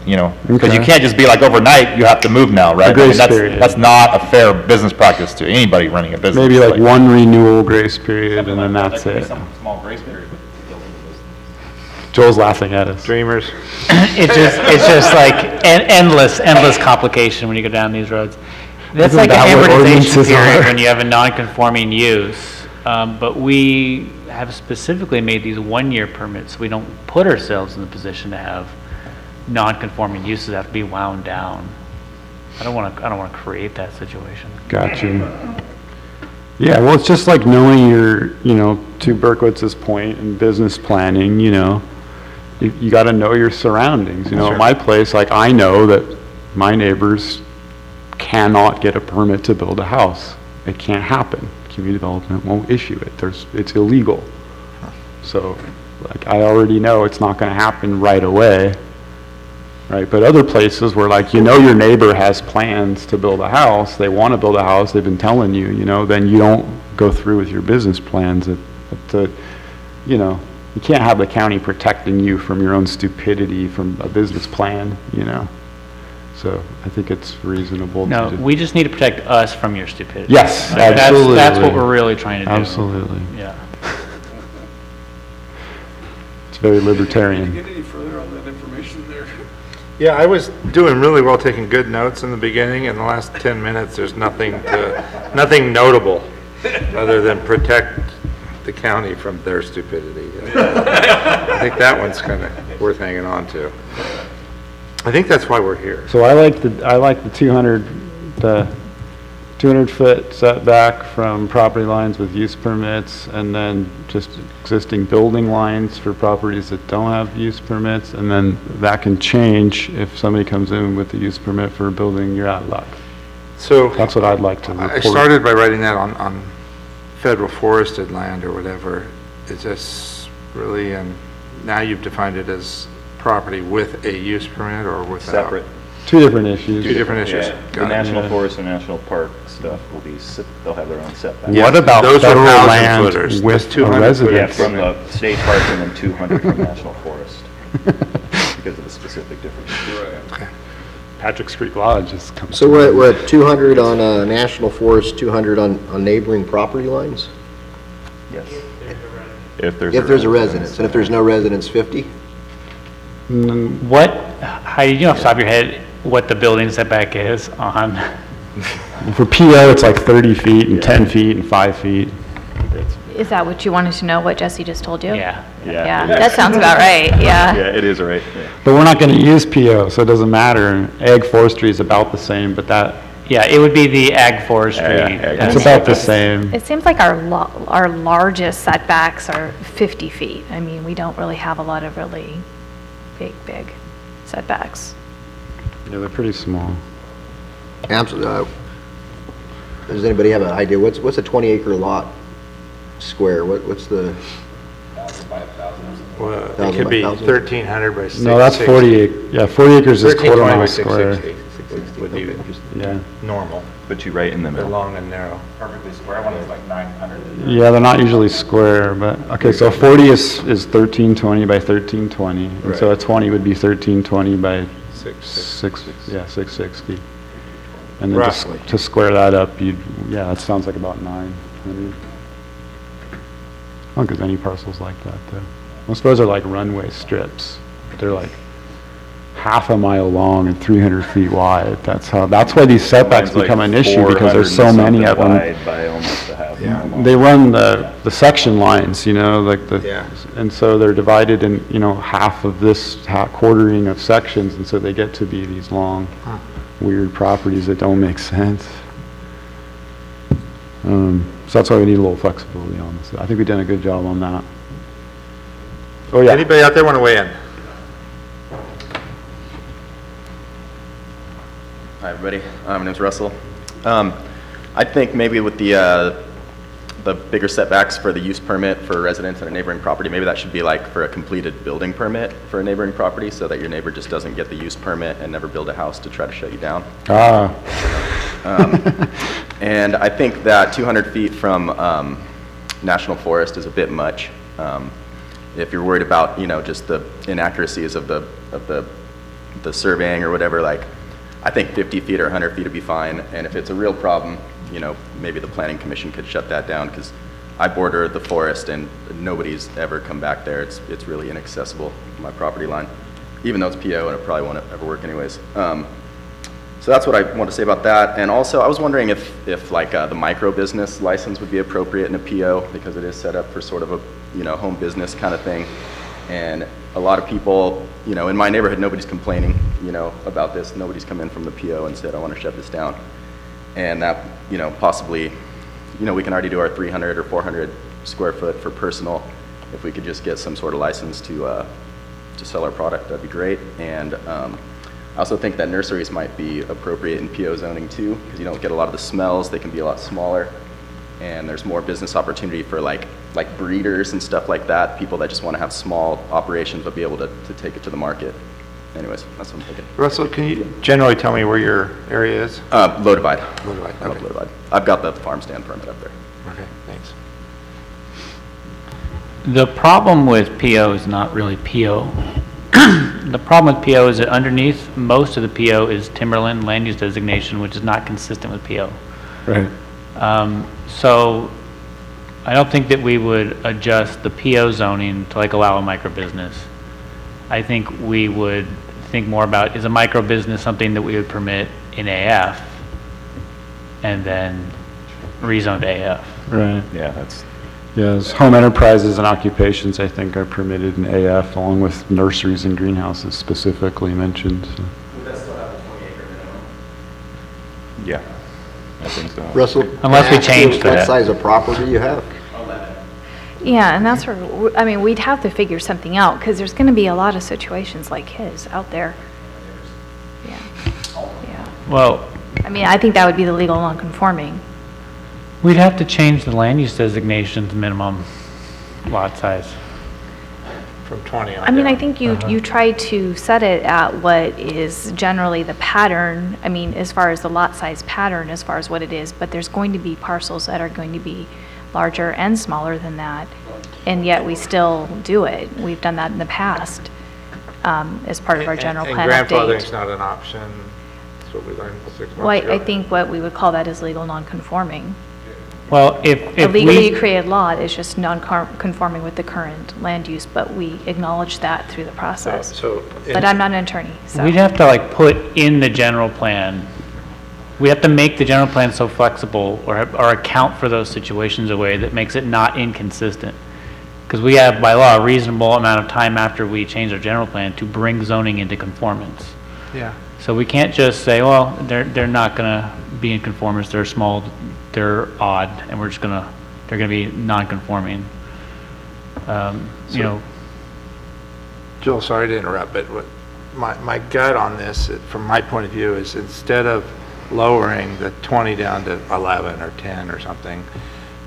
you know, because you Okay. can't just be like overnight, you have to move now, right? A grace that's, period. that's not a fair business practice to anybody running a business. Maybe like one renewal grace period, and then that's it. Small grace period. Joel's laughing at us. Dreamers. It's just like endless complication when you go down these roads. That's Isn't like that an what amortization ordinances period are? when you have a non-conforming use. But we have specifically made these one-year permits, so we don't put ourselves in the position to have non-conforming uses that have to be wound down. I don't want to create that situation. Got you. Yeah, well, it's just like knowing your, you know, to Berkowitz's point in business planning, you know, you got to know your surroundings. You know, at my place, like, I know that my neighbors cannot get a permit to build a house. it can't happen. Community development won't issue it. It's illegal. So, like, I already know it's not going to happen right away, right? But other places where, like, you know your neighbor has plans to build a house, they want to build a house, they've been telling you, you know, then you don't go through with your business plans. You know, you can't have the county protecting you from your own stupidity from a business plan, you know? So I think it's reasonable. No, we just need to protect us from your stupidity. Yes, Like, absolutely. That's what we're really trying to do. Absolutely. Yeah. It's very libertarian. Get any further on that information there? Yeah, I was doing really well taking good notes in the beginning. In the last 10 minutes, there's nothing notable other than protect the county from their stupidity. I think that one's kind of worth hanging on to. I think that's why we're here. So I like the 200-foot setback from property lines with use permits, and then just existing building lines for properties that don't have use permits, and then that can change if somebody comes in with the use permit for a building, you're out of luck. So That's what I'd like to report. I started by writing that on federal forested land or whatever. Is this really, and now you've defined it as property with a use permit or without? Separate. Two different issues. Two different issues. Yeah, the Got it. national forest and national park stuff will be, they'll have their own setback. Yeah, What about those are federal 1,000 land footers. with That's a 200 residence? Yeah, from the state park and then 200 from national forest because of the specific differences. Patrick Street Lodge just comes. So we're at 200 on national forest, 200 on neighboring property lines? Yes. If If there's a residence, and if there's no residence, 50? What, Heidi, do you know off the top of your head what the building setback is on? For PO, it's like 30 feet and 10 feet and 5 feet. Is that what you wanted to know, what Jesse just told you? Yeah. Yeah, that sounds about right, yeah. Yeah, it is right. Yeah. But we're not going to use PO, so it doesn't matter. Ag forestry is about the same, but that, Yeah, it would be the ag forestry. Yeah, it's about the same. It seems like our largest setbacks are 50 feet. I mean, we don't really have a lot of really big setbacks. Yeah, they're pretty small. Absolutely. Does anybody have an idea, what's a 20-acre lot square? What's the, Well, it 1,000 could by be 1,000? 1,300 by 660. No, that's 40, yeah, 40 acres is quarter 1,320 by mile square. 660 would be Yeah. normal. Put you right in the They're middle. long and narrow. Perfectly square one is like 900. Yeah, they're not usually square, but, okay, so 40 is 1320 by 1320. And so a 20 would be 1320 by 660. And then Roughly. to square that up, yeah, that sounds like about 900. I don't think there's any parcels like that, though. Most of those are like runway strips. They're like half a mile long and 300 feet wide. That's why these setbacks Mine's like become an issue, because 400 there's so and many of something them. wide by almost a half Yeah. mile. They run the section lines, you know, like Yeah. and so they're divided in, you know, half of this, quartering of sections, and so they get to be these long, weird properties that don't make sense. So that's why we need a little flexibility on this. I think we've done a good job on that. Oh, yeah. Anybody out there want to weigh in? Hi, everybody. My name's Russell. I think maybe with the bigger setbacks for the use permit for residents and a neighboring property, maybe that should be like for a completed building permit for a neighboring property, so that your neighbor just doesn't get the use permit and never build a house to try to shut you down. And I think that 200 feet from national forest is a bit much. If you're worried about, you know, just the inaccuracies of the surveying or whatever, like, I think 50 feet or 100 feet would be fine. And if it's a real problem, you know, maybe the planning commission could shut that down, because I border the forest and nobody's ever come back there. It's really inaccessible, my property line, even though it's PO and it probably won't ever work anyways. So that's what I want to say about that. And also, I was wondering if like the micro business license would be appropriate in a PO, because it is set up for sort of a, you know, home business kind of thing. And a lot of people, you know, in my neighborhood, nobody's complaining, you know, about this. Nobody's come in from the PO and said, I want to shut this down. And that, you know, possibly, you know, we can already do our 300 or 400 square foot for personal. If we could just get some sort of license to sell our product, that'd be great. And I also think that nurseries might be appropriate in PO zoning too, because you don't get a lot of the smells. They can be a lot smaller, and there's more business opportunity for like breeders and stuff like that, people that just want to have small operations but be able to take it to the market. Anyways, that's what I'm thinking. Russell, can you generally tell me where your area is? Low divide. Low divide, I'm up okay. Low divide. I've got the farm stand permit up there. Okay, thanks. The problem with PO is not really PO. The problem with PO is that underneath most of the PO is timberland land use designation, which is not consistent with PO. Right. So I don't think that we would adjust the PO zoning to like allow a micro business. I think we would think more about, is a micro business something that we would permit in AF and then rezone to AF? Right. Yeah, that's, Yes, home enterprises and occupations, I think, are permitted in AF, along with nurseries and greenhouses specifically mentioned. So. would that still have a 20-acre minimum? Yeah, I think so. Russell? Unless we change What that. size of property you have? 11. Yeah, and that's where, I mean, we'd have to figure something out, because there's going to be a lot of situations like his out there. Yeah. Yeah. Well, I mean, I think that would be the legal non-conforming. we'd have to change the land use designation to minimum lot size. From 20 on I mean, I down. think you try to set it at what is generally the pattern, I mean, as far as the lot size pattern, as far as what it is, but there's going to be parcels that are going to be larger and smaller than that, and yet we still do it. We've done that in the past as part of our general plan And grandfathering's update. not an option. That's what we learned 6 months Well, ago. I think what we would call that is legal non-conforming. Well, A if legally we, created lot is just non-conforming with the current land use, but we acknowledge that through the process. So, But I'm not an attorney, so. we'd have to like put in the general plan, we have to make the general plan so flexible or account for those situations in a way that makes it not inconsistent. Because we have by law a reasonable amount of time after we change our general plan to bring zoning into conformance. yeah. So we can't just say, well, they're not gonna be in conformance, they're small, they're odd, and we're just gonna, they're gonna be non-conforming. You know, Joel, sorry to interrupt, but my gut on this, from my point of view, is instead of lowering the 20 down to 11 or 10 or something,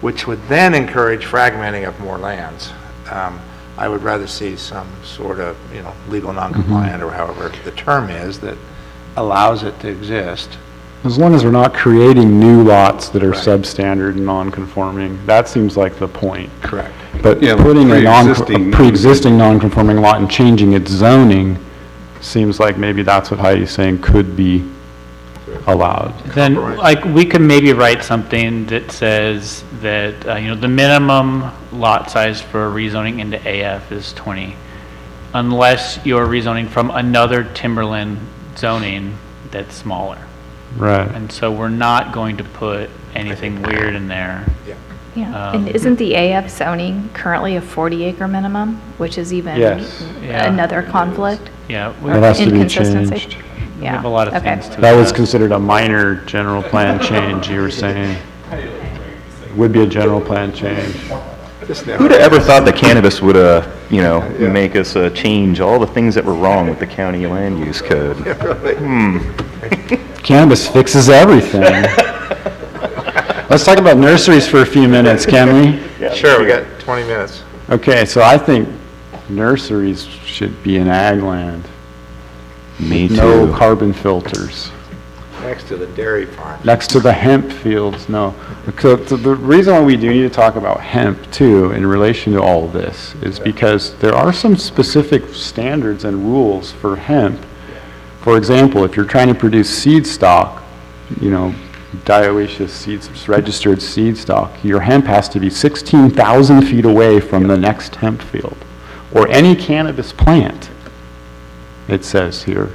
which would then encourage fragmenting of more lands, I would rather see some sort of, legal non-compliant or however the term is that allows it to exist. As long as we're not creating new lots that are Right. substandard and non-conforming, that seems like the point. Correct. But Yeah, putting a pre-existing pre-existing non-conforming lot and changing its zoning seems like maybe that's what Heidi's saying could be allowed. then, Compromise. like, we could maybe write something that says that, the minimum lot size for rezoning into AF is 20, unless you're rezoning from another timberland zoning that's smaller. Right. And so we're not going to put anything weird in there. Yeah. Yeah, and isn't the AF zoning currently a 40-acre minimum, which is even Yes. Yeah. another conflict? Yeah, That has to be Inconsistency? changed. we have a lot of Okay. things to. That was considered a minor general plan change, you were saying. Would be a general plan change. Who'd have ever thought that cannabis would, make us change all the things that were wrong with the county land use code? Cannabis fixes everything. Let's talk about nurseries for a few minutes, can we? Sure, we got 20 minutes. Okay, so I think nurseries should be in ag land. Me No too. carbon filters. Next to the dairy farm. Next to the hemp fields, no. So the reason why we do need to talk about hemp too, in relation to all of this, is because there are some specific standards and rules for hemp. For example, if you're trying to produce seed stock, dioecious seeds, registered seed stock, your hemp has to be 16,000 feet away from the next hemp field, or any cannabis plant, it says here.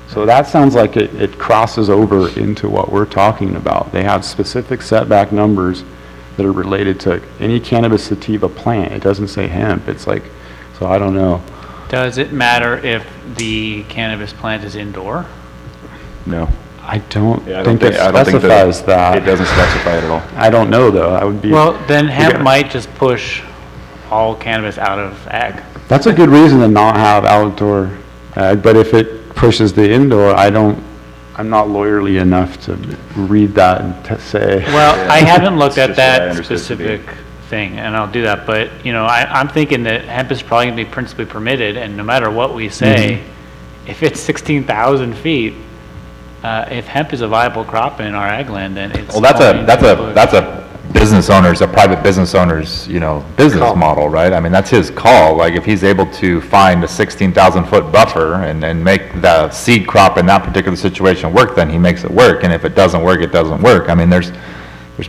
So that sounds like it crosses over into what we're talking about. They have specific setback numbers that are related to any cannabis sativa plant. It doesn't say hemp. It's like, so I don't know. Does it matter if the cannabis plant is indoor? No. I don't Yeah, I think it I don't think specifies It that. doesn't specify it at all. I don't know though. I would be. Well, then hemp Yeah. might just push all cannabis out of ag. That's a good reason to not have outdoor ag, but if it pushes the indoor, I'm not lawyerly enough to read that and to say. Well, I haven't looked It's at just what I that understood to be. specific thing, and I'll do that, but, I'm thinking that hemp is probably gonna be principally permitted, and no matter what we say, if it's 16,000 feet, if hemp is a viable crop in our ag land, then it's. Well, that's a business owner's, a private business owner's, business model, right? I mean, that's his call. Like, if he's able to find a 16,000-foot buffer and make the seed crop in that particular situation work, then he makes it work. And if it doesn't work, it doesn't work. I mean, there's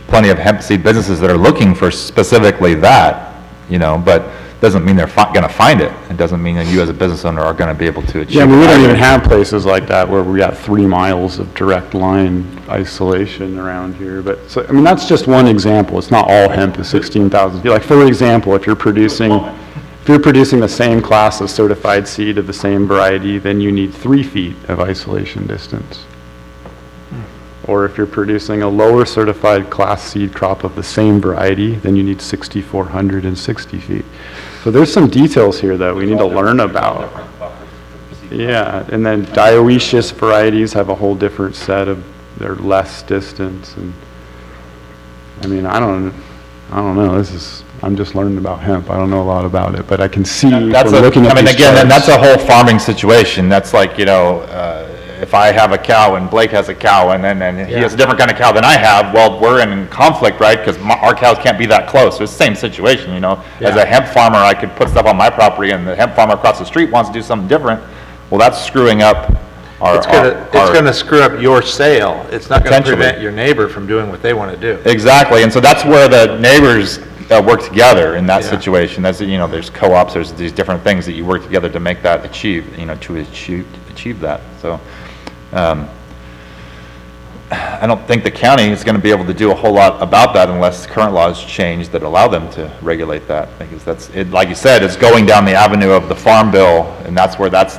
plenty of hemp seed businesses that are looking for specifically that, but doesn't mean they're going to find it. It doesn't mean that you as a business owner are going to be able to achieve it. Yeah, we don't even have places like that where we got 3 miles of direct line isolation around here. But, so, I mean, that's just one example. It's not all hemp is 16,000 feet. Like, for example, if you're producing the same class of certified seed of the same variety, then you need 3 feet of isolation distance. Or if you're producing a lower certified class seed crop of the same variety, then you need 6,460 feet. So there's some details here that we need to learn about. Yeah, and then dioecious varieties have a whole different set of, they're less distance. And I mean, I don't know, I'm just learning about hemp. I don't know a lot about it, but I can see from looking at these charts. And that's a whole farming situation. That's like, if I have a cow and Blake has a cow and he has a different kind of cow than I have, well, we're in conflict, right? Because our cows can't be that close. It's the same situation, As a hemp farmer, I could put stuff on my property and the hemp farmer across the street wants to do something different. Well, that's screwing up our... It's going to screw up your sale. It's not going to prevent your neighbor from doing what they want to do. Exactly, and so that's where the neighbors work together in that situation. That's, there's co-ops, there's these different things that you work together to make that achieve that. So I don't think the county is going to be able to do a whole lot about that unless current laws change that allow them to regulate that, because that's it. Like you said, it's going down the avenue of the Farm Bill, and that's where that's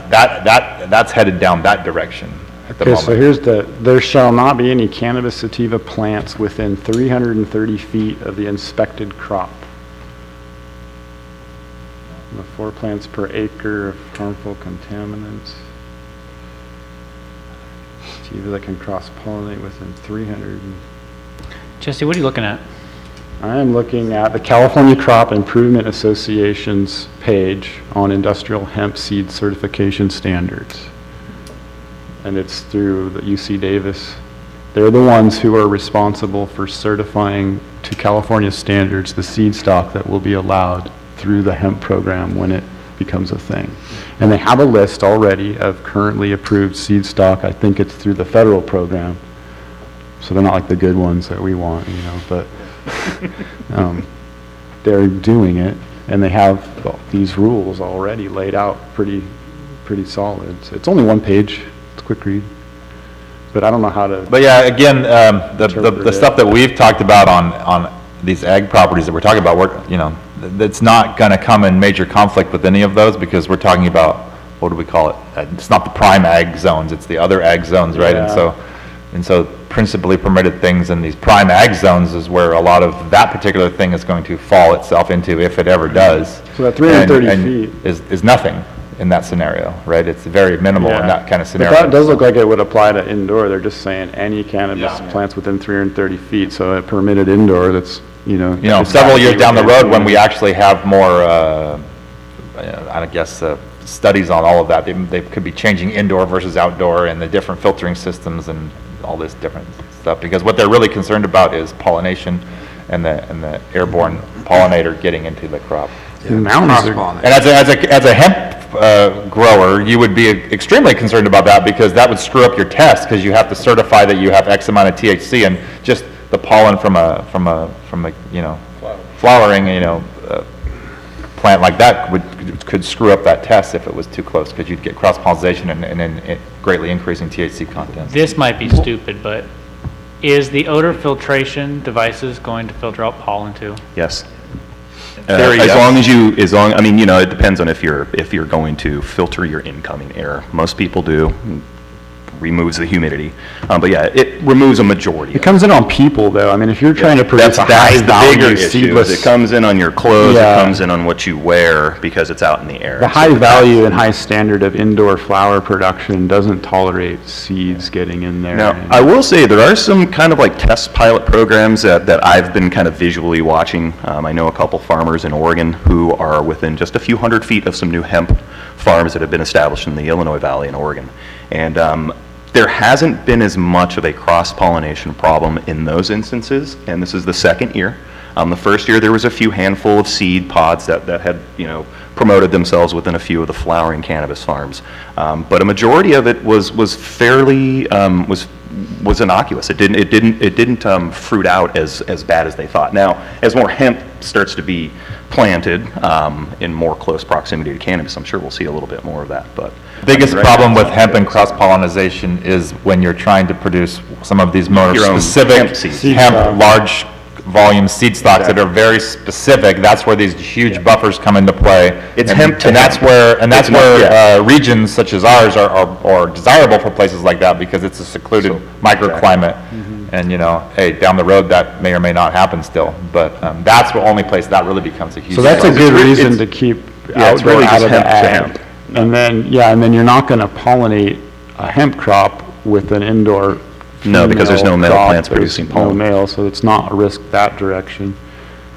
headed down that direction at the moment. So here's there shall not be any cannabis sativa plants within 330 feet of the inspected crop. 4 plants per acre of harmful contaminants. Sativa that can cross-pollinate within 300. Jesse, what are you looking at? I am looking at the California Crop Improvement Association's page on industrial hemp seed certification standards. And it's through the UC Davis. They're the ones who are responsible for certifying to California standards the seed stock that will be allowed through the hemp program when it becomes a thing. And they have a list already of currently approved seed stock. I think it's through the federal program. So they're not like the good ones that we want, but they're doing it, and they have these rules already laid out pretty solid. So it's only 1 page. It's a quick read. But I don't know how to... But yeah, again, the stuff that we've talked about on these ag properties that we're talking about, it's not going to come in major conflict with any of those, because we're talking about, what do we call it? It's not the prime ag zones, it's the other ag zones, right? Yeah. And so principally permitted things in these prime ag zones is where a lot of that particular thing is going to fall itself into, if it ever does. So that 330 feet is nothing in that scenario, right? It's very minimal in that kind of scenario. But that does look like it would apply to indoor. They're just saying any cannabis plants within 330 feet. So a permitted indoor, that's, several years down the road when we actually have more, I guess, studies on all of that, they could be changing indoor versus outdoor and the different filtering systems and all this different stuff, because what they're really concerned about is pollination and the airborne pollinator getting into the crop. And as a hemp grower, you would be extremely concerned about that, because that would screw up your test, because you have to certify that you have X amount of THC, and just the pollen from a flowering plant like that could screw up that test if it was too close, because you'd get cross-pollination and greatly increasing THC content. This might be stupid, but is the odor filtration devices going to filter out pollen too? Yes. As long, I mean, it depends on if you're going to filter your incoming air. Most people do. removes the humidity. But yeah, it removes a majority. It comes in on people, though. I mean, if you're trying to produce That's high the bigger value issue. seedless, It comes in on your clothes, Yeah. it comes in on what you wear because it's out in the air. the high value and high standard of indoor flower production doesn't tolerate seeds getting in there. Now, And- I will say there are some kind of like test pilot programs that I've been kind of visually watching. I know a couple farmers in Oregon who are within just a few hundred feet of some new hemp farms that have been established in the Illinois Valley in Oregon. And there hasn't been as much of a cross-pollination problem in those instances, and this is the second year. The first year there was a few handful of seed pods that had, promoted themselves within a few of the flowering cannabis farms. But a majority of it was fairly, was innocuous. It didn't fruit out as bad as they thought. Now, as more hemp starts to be planted in more close proximity to cannabis, I'm sure we'll see a little bit more of that. But Biggest right problem now, with hemp and cross-pollination is when you're trying to produce some of these more Your own specific hemp seeds. hemp large volume seed stocks that are very specific. That's where these huge buffers come into play. It's and, hemp to and that's hemp. where It's not- regions such as ours are desirable for places like that because it's a secluded microclimate. And hey, down the road that may or may not happen still, but that's the only place that really becomes a huge. So that's a problem. good reason to keep Yeah, it's outdoor really out just of the hemp to ag. hemp. And then you're not going to pollinate a hemp crop with an indoor. No, because there's no male crop. plants There's producing no pollen. male, so it's not a risk that direction.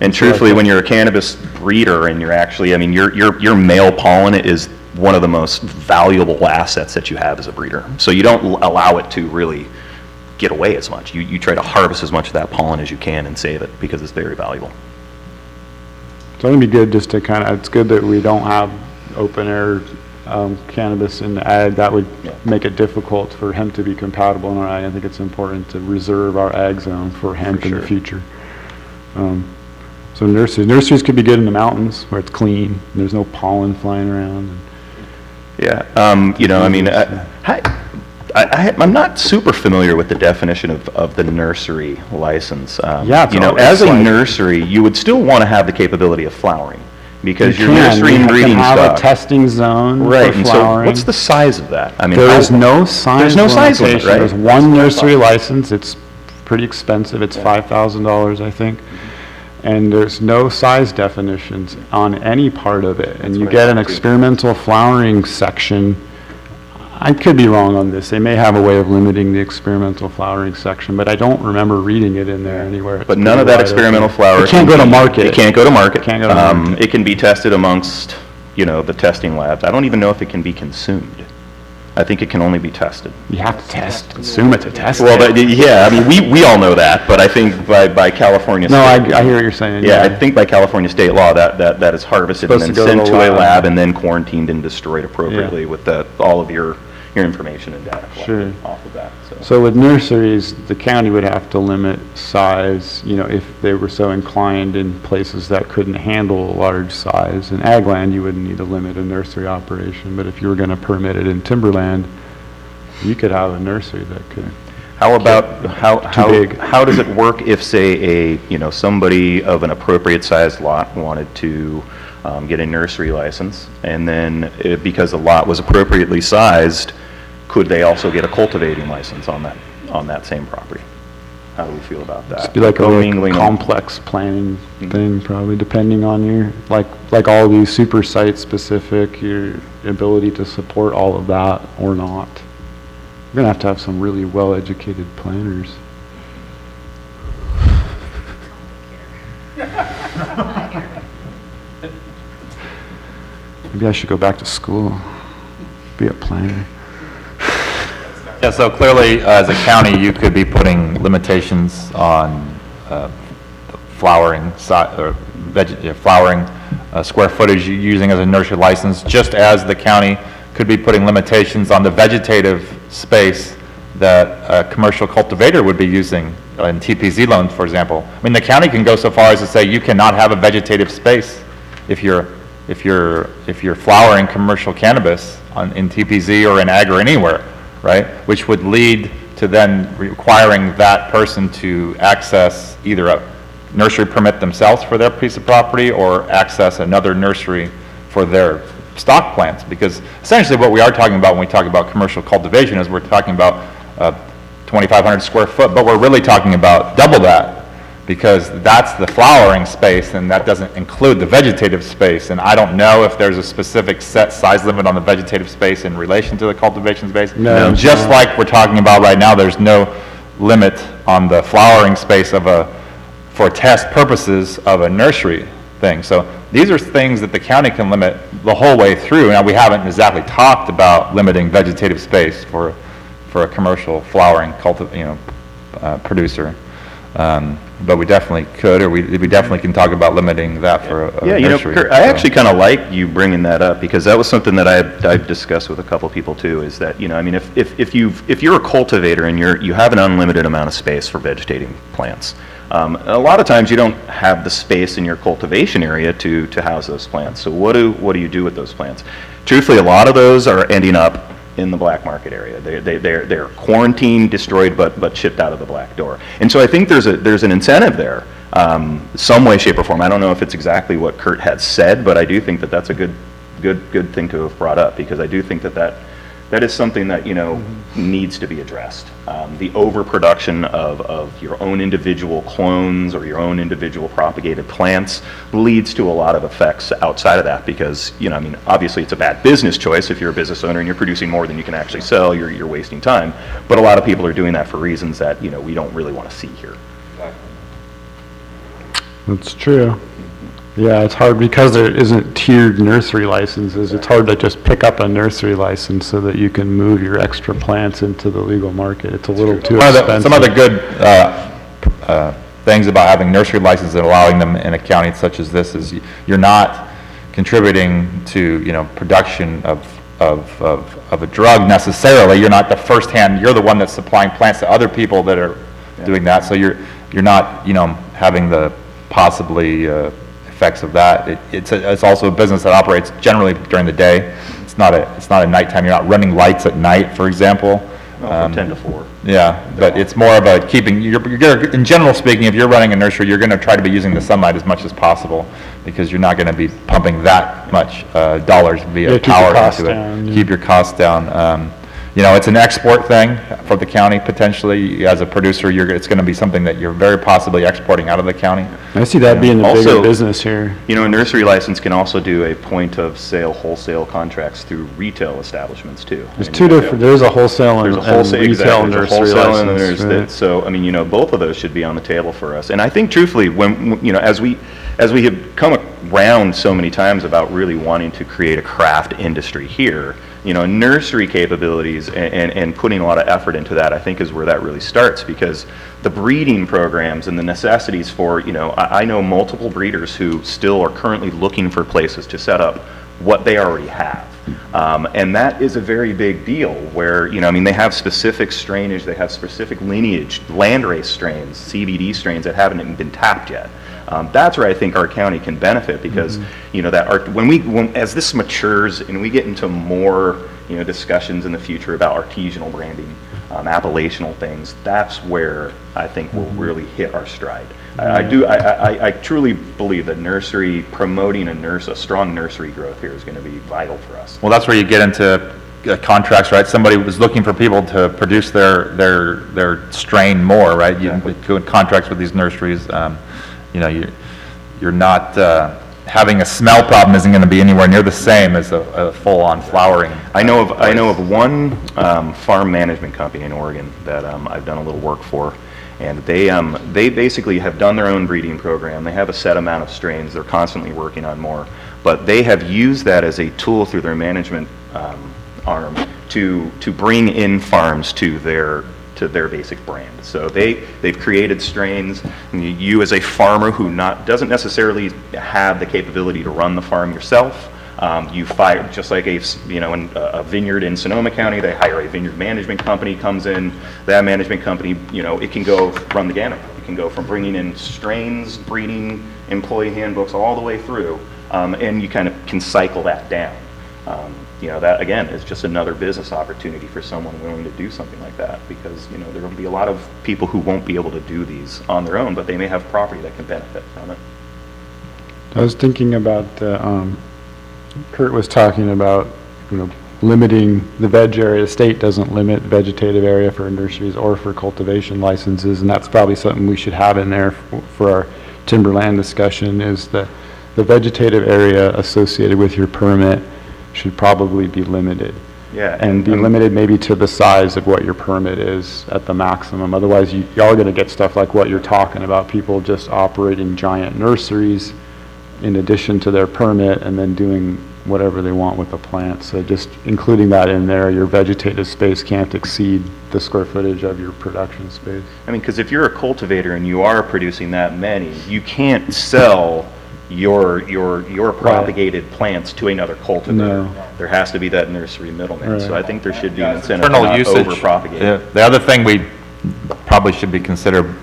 And truthfully, when you're a cannabis breeder and you're actually, your male pollen is one of the most valuable assets that you have as a breeder. So you don't allow it to really get away as much. You try to harvest as much of that pollen as you can and save it because it's very valuable. So it'd be good just to it's good that we don't have open air cannabis in the ag. That would make it difficult for hemp to be compatible in our ag. I think it's important to reserve our ag zone for hemp in the future. So nurseries could be good in the mountains where it's clean, and there's no pollen flying around. Yeah, I'm not super familiar with the definition of the nursery license. As a nursery, you would still want to have the capability of flowering because your nursery and breeding have stock. a testing zone Right, for and so flowering. what's the size of that? There is no size There's no size limit, limitation. right? There's one nursery license. It's pretty expensive. It's $5,000, I think. And there's no size definitions on any part of it. And you get an experimental flowering section. I could be wrong on this. They may have a way of limiting the experimental flowering section, but I don't remember reading it in there anywhere. But none of that experimental flower. It can't go to market. It can't go to market. Can't go to market. It can be tested amongst, the testing labs. I don't even know if it can be consumed. I think it can only be tested. You have to consume it to test Well, it. we all know that, but I think by California. No, state, I hear what you're saying. Yeah, I think by California state law that is harvested and then Supposed to go sent to to the a lab. lab and then quarantined and destroyed appropriately with all of your information and data collected off of that. So with nurseries, the county would have to limit size, if they were so inclined in places that couldn't handle a large size. In ag land, you wouldn't need to limit a nursery operation, but if you were going to permit it in timberland, you could have a nursery that could. How about, big. how does it work if, say, somebody of an appropriate sized lot wanted to get a nursery license, and then because the lot was appropriately sized, could they also get a cultivating license on that same property? How do we feel about that? It'd be like a really Commingling of- complex planning thing, probably, depending on your, like all these super site specific, your ability to support all of that or not. You're gonna have to have some really well-educated planners. Maybe I should go back to school, be a planner. Yeah, so clearly, as a county, you could be putting limitations on flowering square footage you're using as a nursery license, just as the county could be putting limitations on the vegetative space that a commercial cultivator would be using in TPZ loans, for example. I mean, the county can go so far as to say you cannot have a vegetative space if you're flowering commercial cannabis in TPZ or in ag or anywhere, right? Which would lead to then requiring that person to access either a nursery permit themselves for their piece of property or access another nursery for their stock plants, because essentially what we are talking about when we talk about commercial cultivation is we're talking about 2,500 square foot, but we're really talking about double that, because that's the flowering space, and that doesn't include the vegetative space. And I don't know if there's a specific set size limit on the vegetative space in relation to the cultivation space. No. Just like we're talking about right now, there's no limit on the flowering space of for test purposes of a nursery thing. So these are things that the county can limit the whole way through. Now, we haven't exactly talked about limiting vegetative space for a commercial flowering producer. But we definitely could, or we definitely can talk about limiting that for a nursery. Kurt, I actually kind of like you bringing that up, because that was something that I've discussed with a couple people too, is that, I mean, if you're a cultivator and you have an unlimited amount of space for vegetating plants, a lot of times you don't have the space in your cultivation area to house those plants. So what do you do with those plants? Truthfully, a lot of those are ending up in the black market area. They're quarantined, destroyed, but shipped out of the black door. And so I think there's an incentive there, some way, shape, or form. I don't know if it's exactly what Kurt had said, but I do think that that's a good thing to have brought up, because I do think that is something that needs to be addressed. The overproduction of your own individual clones or your own individual propagated plants leads to a lot of effects outside of that, because I mean, obviously it's a bad business choice if you're a business owner and you're producing more than you can actually sell. You're wasting time. But a lot of people are doing that for reasons that we don't really want to see here. That's true. Yeah, it's hard because there isn't tiered nursery licenses. It's hard to just pick up a nursery license so that you can move your extra plants into the legal market. It's a little too expensive. Some of the good things about having nursery licenses and allowing them in a county such as this is you're not contributing to production of a drug necessarily. You're not the first hand. You're the one that's supplying plants to other people that are doing that. So you're not having the possibly effects of that. It's also a business that operates generally during the day. It's not a nighttime. You're not running lights at night, for example. From 10 to 4. Yeah, but it's more of a keeping. In general speaking, if you're running a nursery, you're going to try to be using the sunlight as much as possible, because you're not going to be pumping that much dollars via power into it. Keep your costs down. It's an export thing for the county potentially. As a producer, it's going to be something that you're very possibly exporting out of the county. I see that being a bigger business here. A nursery license can also do a point of sale wholesale contracts through retail establishments too. There's two different. The's a wholesale and retail nursery license. Right? So I mean, both of those should be on the table for us. And I think truthfully, when as we have come around so many times about really wanting to create a craft industry here, nursery capabilities and putting a lot of effort into that, I think, is where that really starts, because the breeding programs and the necessities for, I know multiple breeders who still are currently looking for places to set up what they already have. And that is a very big deal where, they have specific strainage, they have specific lineage, landrace strains, CBD strains that haven't even been tapped yet. That's where I think our county can benefit, because as this matures and we get into more discussions in the future about artisanal branding, appellational things, that's where I think we'll really hit our stride. I truly believe that promoting a strong nursery growth here is going to be vital for us. Well, that's where you get into contracts, right? Somebody was looking for people to produce their strain more, right? You go in contracts with these nurseries. You're not having a smell problem isn't going to be anywhere near the same as a full-on flowering. I know of one farm management company in Oregon that I've done a little work for, and they basically have done their own breeding program. They have a set amount of strains. They're constantly working on more, but they have used that as a tool through their management arm to bring in farms to their basic brand. So they've created strains, and you as a farmer who doesn't necessarily have the capability to run the farm yourself, you fire, just like in a vineyard in Sonoma County, they hire a vineyard management company, comes in, that management company, it can go run the gamut. It can go from bringing in strains, breeding, employee handbooks, all the way through, and you kind of can cycle that down. That again is just another business opportunity for someone willing to do something like that, because there will be a lot of people who won't be able to do these on their own, but they may have property that can benefit from it. I was thinking about Kurt was talking about, limiting the veg area. The state doesn't limit vegetative area for nurseries or for cultivation licenses, and that's probably something we should have in there for our timberland discussion, is that the vegetative area associated with your permit should probably be limited. Yeah. And be limited maybe to the size of what your permit is at the maximum. Otherwise, y'all are going to get stuff like what you're talking about, people just operating giant nurseries in addition to their permit and then doing whatever they want with the plant. So just including that in there, your vegetative space can't exceed the square footage of your production space. I mean, because if you're a cultivator and you are producing that many, you can't sell your propagated plants to another cultivator. No. There has to be that nursery middleman. Right. So I think there should be an incentive to Internal not usage. over-propagate. Yeah. The other thing we probably should be consider,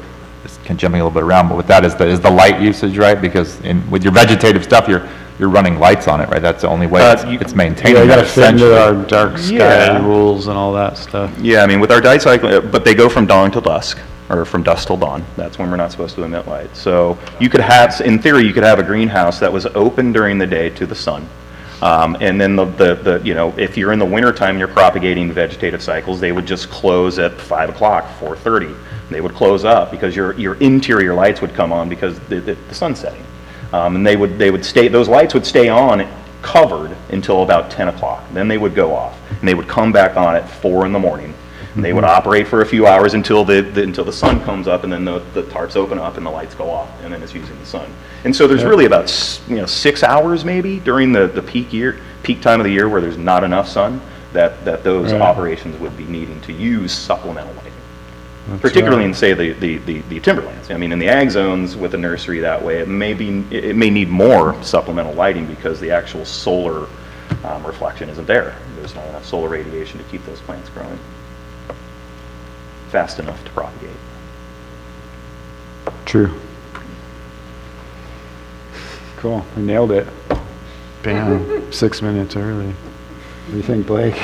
jumping a little bit around, but with that is the light usage, right? Because with your vegetative stuff, you're running lights on it, right? That's the only way it's maintained. Yeah, you got to fit into essentially. our dark sky Yeah. rules and all that stuff. Yeah, I mean, with our dye cycle, but they go from dawn till dusk, or from dusk till dawn. That's when we're not supposed to emit light. So you could have, in theory, you could have a greenhouse that was open during the day to the sun. And then if you're in the wintertime and you're propagating vegetative cycles, they would just close at 5 o'clock, 4:30. They would close up because your interior lights would come on because the sun's setting. And they would stay, those lights would stay on covered until about 10 o'clock. Then they would go off and they would come back on at 4 in the morning. And they would operate for a few hours until the sun comes up, and then the tarps open up and the lights go off, and then it's using the sun. And so there's really about 6 hours maybe during the peak time of the year where there's not enough sun that those operations would be needing to use supplemental lighting. That's Particularly right. in, say, the timberlands. I mean, in the ag zones with a nursery that way, it may need more supplemental lighting because the actual solar reflection isn't there. There's not enough solar radiation to keep those plants growing fast enough to propagate. True. Cool, we nailed it. Bam, 6 minutes early. What do you think, Blake?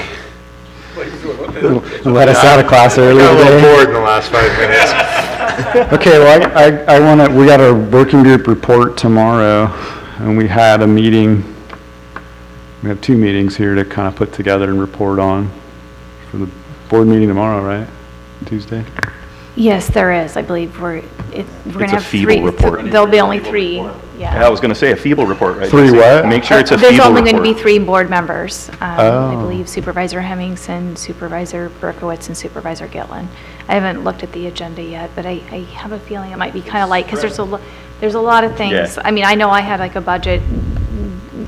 Let us out of class early Got a little today. bored in the last 5 minutes. Okay, well, we got a working group report tomorrow, and we had a meeting. We have 2 meetings here to kind of put together and report on for the board meeting tomorrow, right? Tuesday? Yes, there is. I believe we're going to a have feeble 3. report. There'll be only 3. Yeah, I was going to say a feeble report, right? 3 what? Make sure it's a There's feeble only report. going to be 3 board members. I Oh. believe Supervisor Hemmingson, Supervisor Berkowitz, and Supervisor Gitlin. I haven't looked at the agenda yet, but I have a feeling it might be kind of light because there's a lot of things. Yeah. I mean, I know I had like a budget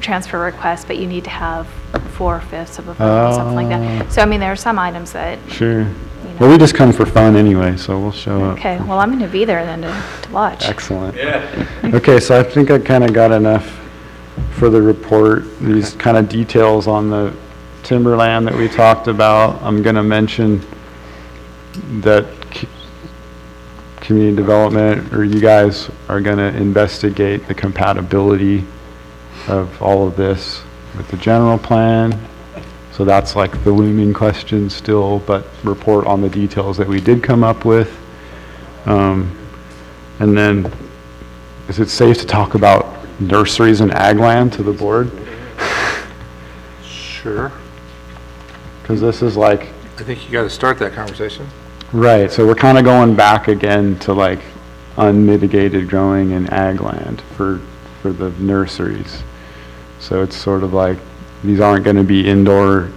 transfer request, but you need to have 4/5 of a vote, something like that. So, I mean, there are some items that, Sure. Well, we just come for fun anyway, so we'll show up. okay, well, I'm going to be there then to watch. Excellent. Okay, so I think I kind of got enough for the report. These kind of details on the timberland that we talked about. I'm going to mention that community development, or you guys are going to investigate the compatibility of all of this with the general plan. So that's like the looming question still, but report on the details that we did come up with. And then, is it safe to talk about nurseries and ag land to the board? Sure. Because this is like, I think you got to start that conversation. right, so we're kind of going back again to like unmitigated growing in ag land for the nurseries. So it's sort of like, these aren't going to be indoor,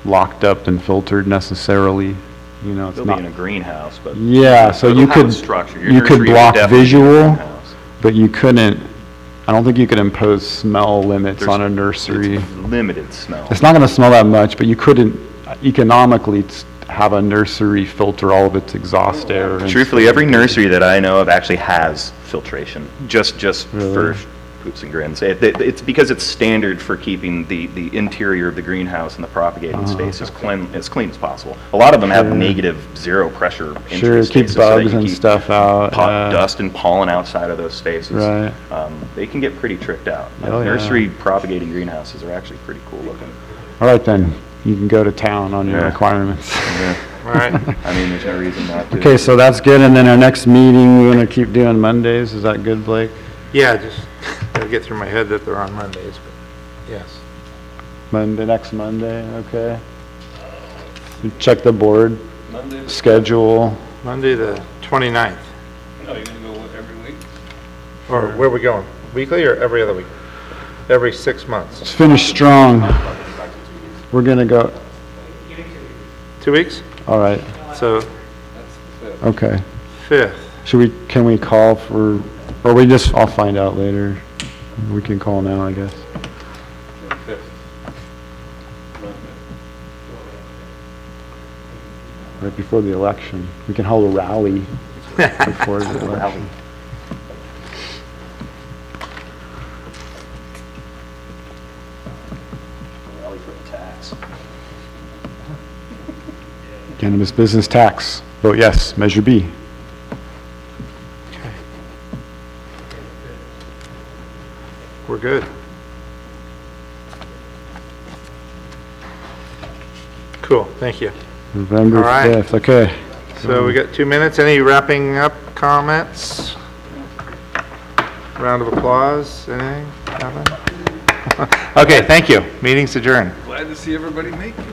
locked up and filtered necessarily, you know, it's They'll not. be in a greenhouse, but. Yeah, so It'll you have a could, structure. Your you could nursery will block definitely be a visual, greenhouse. but you couldn't, I don't think you could impose smell limits There's- on a nursery. It's limited smell. It's not going to smell that much, but you couldn't economically have a nursery filter all of its exhaust air. and Truthfully, every nursery that I know of actually has filtration, just Really? for poops and grins. It's because it's standard for keeping the interior of the greenhouse and the propagating space as clean as possible. A lot of them have -0 pressure entry Sure, it keeps spaces so that bugs you and keep stuff out. dust and pollen outside of those spaces. Right. They can get pretty tricked out. Oh, yeah. Nursery propagating greenhouses are actually pretty cool looking. All right then, you can go to town on your Yeah. requirements. Yeah. All right. I mean, there's no reason not to. Okay, so that's good, and then our next meeting, we're going to keep doing Mondays, is that good, Blake? Yeah, just got to get through my head that they're on Mondays, but yes. Next Monday, okay. Check the board Monday? schedule. Monday, the 29th. No, you're gonna go every week? Or where are we going? Weekly or every other week? Every 6 months? Let's finish strong. We're gonna go, 2 weeks? all right, So okay. 5th. Can we call for, or I'll find out later. We can call now, I guess. Right before the election. We can hold a rally before the election. Rally for the tax. Cannabis business tax. Vote yes. Measure B. We're good. Cool, thank you. November All right. 5th, okay. So we got 2 minutes. Any wrapping up comments? Round of applause, anything? Nothing? Okay, thank you. Meeting's adjourned. Glad to see everybody make it.